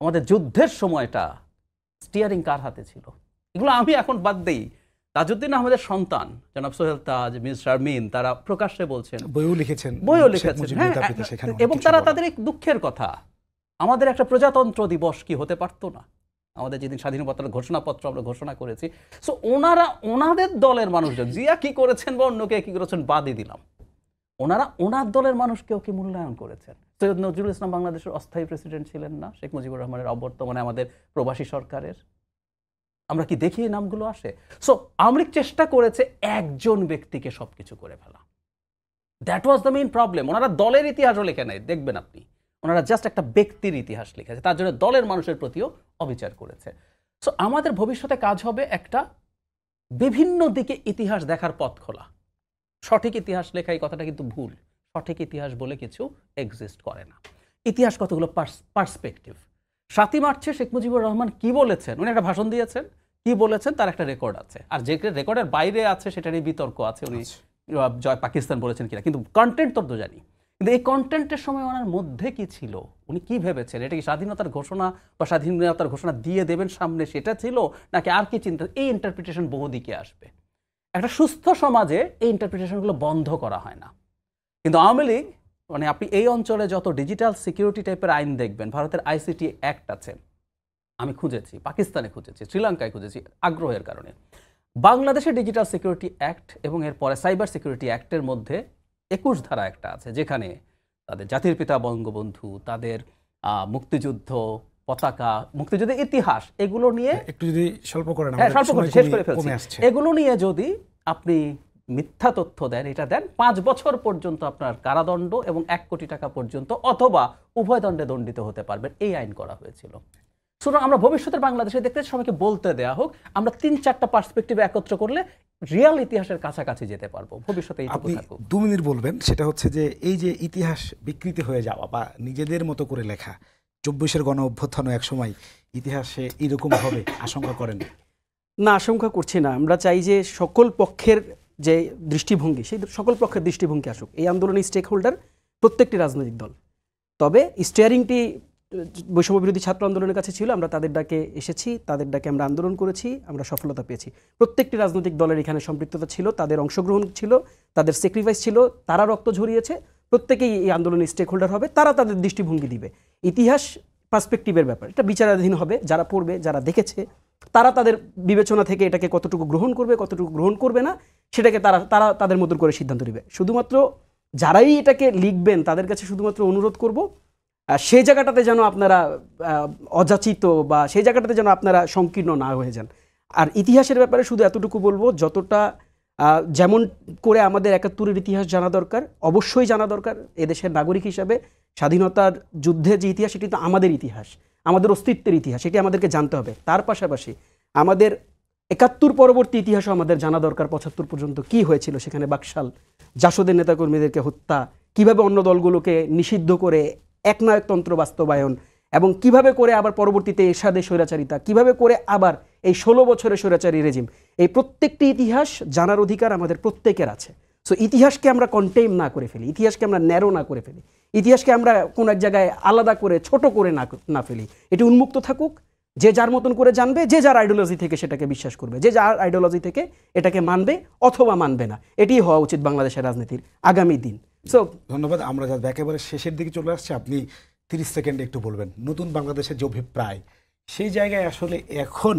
আমাদের যুদ্ধের সময়টা স্টিয়ারিং কার হাতে ছিল? এগুলো আমি এখন বাদ দেই। তাজউদ্দিন আহমেদের সন্তান জনাব সোহেল তাজ, মিস শারমিন, তারা প্রকাশ্যে বলছেন, বইও লিখেছেন, বইও শেখ লিখেছেন, মুজিব হ্যাঁ, নেতা পিতা, সেখানে অনেক এবং কিছু তারা বলা। তাদের এক দুঃখের কথা, আমাদের একটা প্রজাতন্ত্র দিবস কি হতে পারতো না? আমাদের যেদিন স্বাধীনতার ঘোষণাপত্র আমরা ঘোষণা করেছি, সো ওনারা ওনাদের দলের মানুষজন, জিয়া কি করেছেন বা অন্য কে কি করেছেন বাদই দিলাম, ওনারা ওনার দলের মানুষকেও কি মূল্যায়ন করেছেন? সৈয়দ নজরুল ইসলাম বাংলাদেশের অস্থায়ী প্রেসিডেন্ট ছিলেন না? শেখ মুজিবুর রহমানের অবর্তমানে আমাদের প্রবাসী সরকারের আমরা কি দেখি এই নামগুলো আসে? সো আওয়ামী লীগ চেষ্টা করেছে একজন ব্যক্তিকে সবকিছু করে ফেলা। That was the main problem. ওনারা দলের ইতিহাসও লেখে নাই, দেখবেন আপনি, ওনারা জাস্ট একটা ব্যক্তির ইতিহাস লিখেছে, তার জন্য দলের মানুষের প্রতিও অবিচার করেছে। সো আমাদের ভবিষ্যতে কাজ হবে একটা বিভিন্ন দিকে ইতিহাস দেখার পথ খোলা। সঠিক ইতিহাস লেখা এই কথাটা কিন্তু ভুল। সঠিক ইতিহাস বলে কিছু এক্সিস্ট করে না। ইতিহাস কতগুলো পার্সপেক্টিভ। 7ই মার্চে শেখ মুজিবুর রহমান কি বলেছেন, উনি একটা ভাষণ দিয়েছেন, কি বলেছেন তার একটা রেকর্ড আছে, আর যে রেকর্ডের বাইরে আছে সেটা নিয়ে বিতর্ক আছে, উনি জয় পাকিস্তান বলেছেন কিনা, কিন্তু কন্টেন্ট তো জানি। কিন্তু এই কন্টেন্টের সময় ওনার মধ্যে কি ছিল, উনি কি ভেবেছেন, এটা কি স্বাধীনতার ঘোষণা বা স্বাধীনতার ঘোষণা দিয়ে দেবেন সামনে সেটা ছিল, নাকি আর কি চিন্তা? এই ইন্টারপ্রিটেশন বহুদিকে আসবে। একটা সুস্থ সমাজে এই ইন্টারপ্রিটেশনগুলো বন্ধ করা হয় না। কিন্তু আওয়ামী লীগ, মানে আপনি এই অঞ্চলে যত ডিজিটাল সিকিউরিটি টাইপের আইন দেখবেন, ভারতের আইসিটি অ্যাক্ট আছে, আমি খুঁজেছি, পাকিস্তানে খুঁজেছি, শ্রীলঙ্কায় খুঁজেছি আগ্রহের কারণে। বাংলাদেশের ডিজিটাল সিকিউরিটি অ্যাক্ট এবং এরপরে সাইবার সিকিউরিটি অ্যাক্টের মধ্যে 21 ধারা একটা আছে, যেখানে তাদের জাতির পিতা বঙ্গবন্ধু, তাদের মুক্তিযুদ্ধ, পতাকা, মুক্তিযুদ্ধের ইতিহাস, এগুলো নিয়ে একটু যদি স্বল্প করেন, হ্যাঁ, স্বল্প করে শেষ করে কমে ফেলছি। আসছে। এগুলো নিয়ে যদি আপনি মিথ্যা তথ্য দেন, এটা দেন 5 বছর পর্যন্ত আপনার কারাদণ্ড এবং 1 কোটি টাকা পর্যন্ত অথবা উভয় দণ্ডে দণ্ডিত হতে পারবেন, এই আইন করা হয়েছিল। সুতরাং আমরা ভবিষ্যতের বাংলাদেশে দেখতে সবাইকে বলতে দেয়া হোক, আমরা 3-4টা পার্সপেক্টিভ একত্র করলে রিয়াল ইতিহাসের কাছাকাছি যেতে পারবো ভবিষ্যতে। এইটুকু আপনি থাকুক। 2 মিনিট বলবেন, সেটা হচ্ছে যে এই যে ইতিহাস বিকৃতি হয়ে যাওয়া বা নিজেদের মতো করে লেখা, 24-এর গণ অভ্যুত্থানও এক সময় ইতিহাসে এরকম হবে আশঙ্কা করেন? না, আশঙ্কা করছি না। আমরা চাই যে সকল পক্ষের যে দৃষ্টিভঙ্গি, সেই সকল পক্ষের দৃষ্টিভঙ্গি আসুক। এই আন্দোলনের স্টেক হোল্ডার প্রত্যেকটি রাজনৈতিক দল। তবে স্টিয়ারিংটি বৈষম্য বিরোধী ছাত্র আন্দোলনের কাছে ছিল, আমরা তাদের ডাকে এসেছি, তাদের ডাকে আমরা আন্দোলন করেছি, আমরা সফলতা পেয়েছি। প্রত্যেকটি রাজনৈতিক দলের এখানে সম্পৃক্ততা ছিল, তাদের অংশগ্রহণ ছিল, তাদের স্যাক্রিফাইস ছিল, তারা রক্ত ঝরিয়েছে। প্রত্যেকেই এই আন্দোলনের স্টেক হোল্ডার হবে, তারা তাদের দৃষ্টিভঙ্গি দিবে। ইতিহাস পার্সপেক্টিভের ব্যাপার, এটা বিচারাধীন হবে। যারা পড়বে, যারা দেখেছে, তারা তাদের বিবেচনা থেকে এটাকে কতটুকু গ্রহণ করবে, কতটুকু গ্রহণ করবে না, সেটাকে তারা তাদের মতন করে সিদ্ধান্ত নেবে। শুধুমাত্র যারাই এটাকে লিখবেন তাদের কাছে শুধুমাত্র অনুরোধ করব, সেই জায়গাটাতে যেন আপনারা অযাচিত বা সেই জায়গাটাতে যেন আপনারা সংকীর্ণ না হয়ে যান। আর ইতিহাসের ব্যাপারে শুধু এতটুকু বলবো, যতটা যেমন করে আমাদের 71-এর ইতিহাস জানা দরকার, অবশ্যই জানা দরকার। এদেশের নাগরিক হিসাবে স্বাধীনতার যুদ্ধের যে ইতিহাস, সেটি তো আমাদের ইতিহাস, আমাদের অস্তিত্বের ইতিহাস, এটি আমাদেরকে জানতে হবে। তার পাশাপাশি আমাদের 71 পরবর্তী ইতিহাসও আমাদের জানা দরকার। 75 পর্যন্ত কি হয়েছিল, সেখানে বাকশাল, জাসদের নেতাকর্মীদেরকে হত্যা, কিভাবে অন্য দলগুলোকে নিষিদ্ধ করে একনায়কতন্ত্র বাস্তবায়ন, এবং কিভাবে করে আবার পরবর্তীতে এরশাদের স্বৈরাচারিতা, কিভাবে করে আবার এই 16 বছরের স্বৈরাচারী রেজিম, এই প্রত্যেকটি ইতিহাস জানার অধিকার আমাদের প্রত্যেকের আছে। সো ইতিহাসকে আমরা কন্টেইন না করে ফেলি, ইতিহাসকে আমরা ন্যারো না করে ফেলি, ইতিহাসকে আমরা কোন এক জায়গায় আলাদা করে ছোট করে না ফেলি। এটি উন্মুক্ত থাকুক, যে যার মতন করে জানবে, যে যার আইডিওলজি থেকে সেটাকে বিশ্বাস করবে, যে যার আইডিওলজি থেকে এটাকে মানবে অথবা মানবে না। এটি হওয়া উচিত বাংলাদেশের রাজনীতির আগামী দিন। সো ধন্যবাদ। আমরা যাতে একেবারে শেষের দিকে চলে আসছি, আপনি 30 সেকেন্ডে একটু বলবেন নতুন বাংলাদেশের যে অভিপ্রায়, সেই জায়গায় আসলে এখন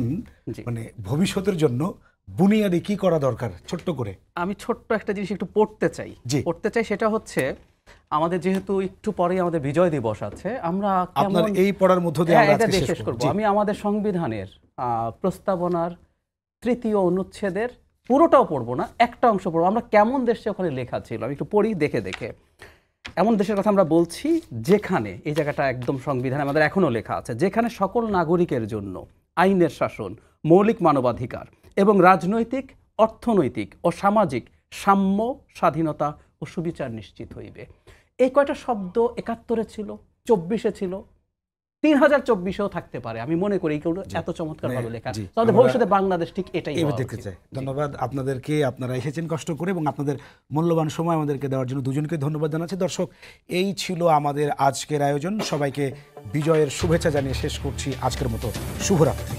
মানে ভবিষ্যতের জন্য বুনিয়াদি কি করা দরকার, ছোট্ট করে। আমি ছোট্ট একটা জিনিস একটু পড়তে চাই, সেটা হচ্ছে আমাদের যেহেতু একটু পরেই আমাদের বিজয় দিবস আছে, আমরা আপনার এই পড়ার মধ্য দিয়ে আমরা আজকে শেষ করব। আমি আমাদের সংবিধানের প্রস্তাবনার 3য় অনুচ্ছেদের পুরোটাও পড়বো না, একটা অংশ পড়বো। আমরা কেমন দেশে ওখানে লেখা ছিল, আমি একটু পড়ি দেখে। এমন দেশের কথা আমরা বলছি যেখানে, এই জায়গাটা একদম সংবিধানে আমাদের এখনো লেখা আছে, যেখানে সকল নাগরিকের জন্য আইনের শাসন, মৌলিক মানবাধিকার এবং রাজনৈতিক, অর্থনৈতিক ও সামাজিক সাম্য, স্বাধীনতা ও সুবিচার নিশ্চিত হইবে। এই কয়টা শব্দ 71-এ ছিল, 24-এ ছিল, 3024-এও থাকতে পারে, আমি মনে করি এই এত চমৎকারভাবে লেখা। জি, তাহলে আমরা ভবিষ্যতে বাংলাদেশ ঠিক এটাই এবার হওয়া দেখতে উচিত। চাই। ধন্যবাদ আপনাদেরকে, আপনারা এসেছেন কষ্ট করে এবং আপনাদের মূল্যবান সময় আমাদেরকে দেওয়ার জন্য দুজনকে ধন্যবাদ জানাচ্ছি। দর্শক, এই ছিল আমাদের আজকের আয়োজন। সবাইকে বিজয়ের শুভেচ্ছা জানিয়ে শেষ করছি আজকের মতো। শুভরাত্রি।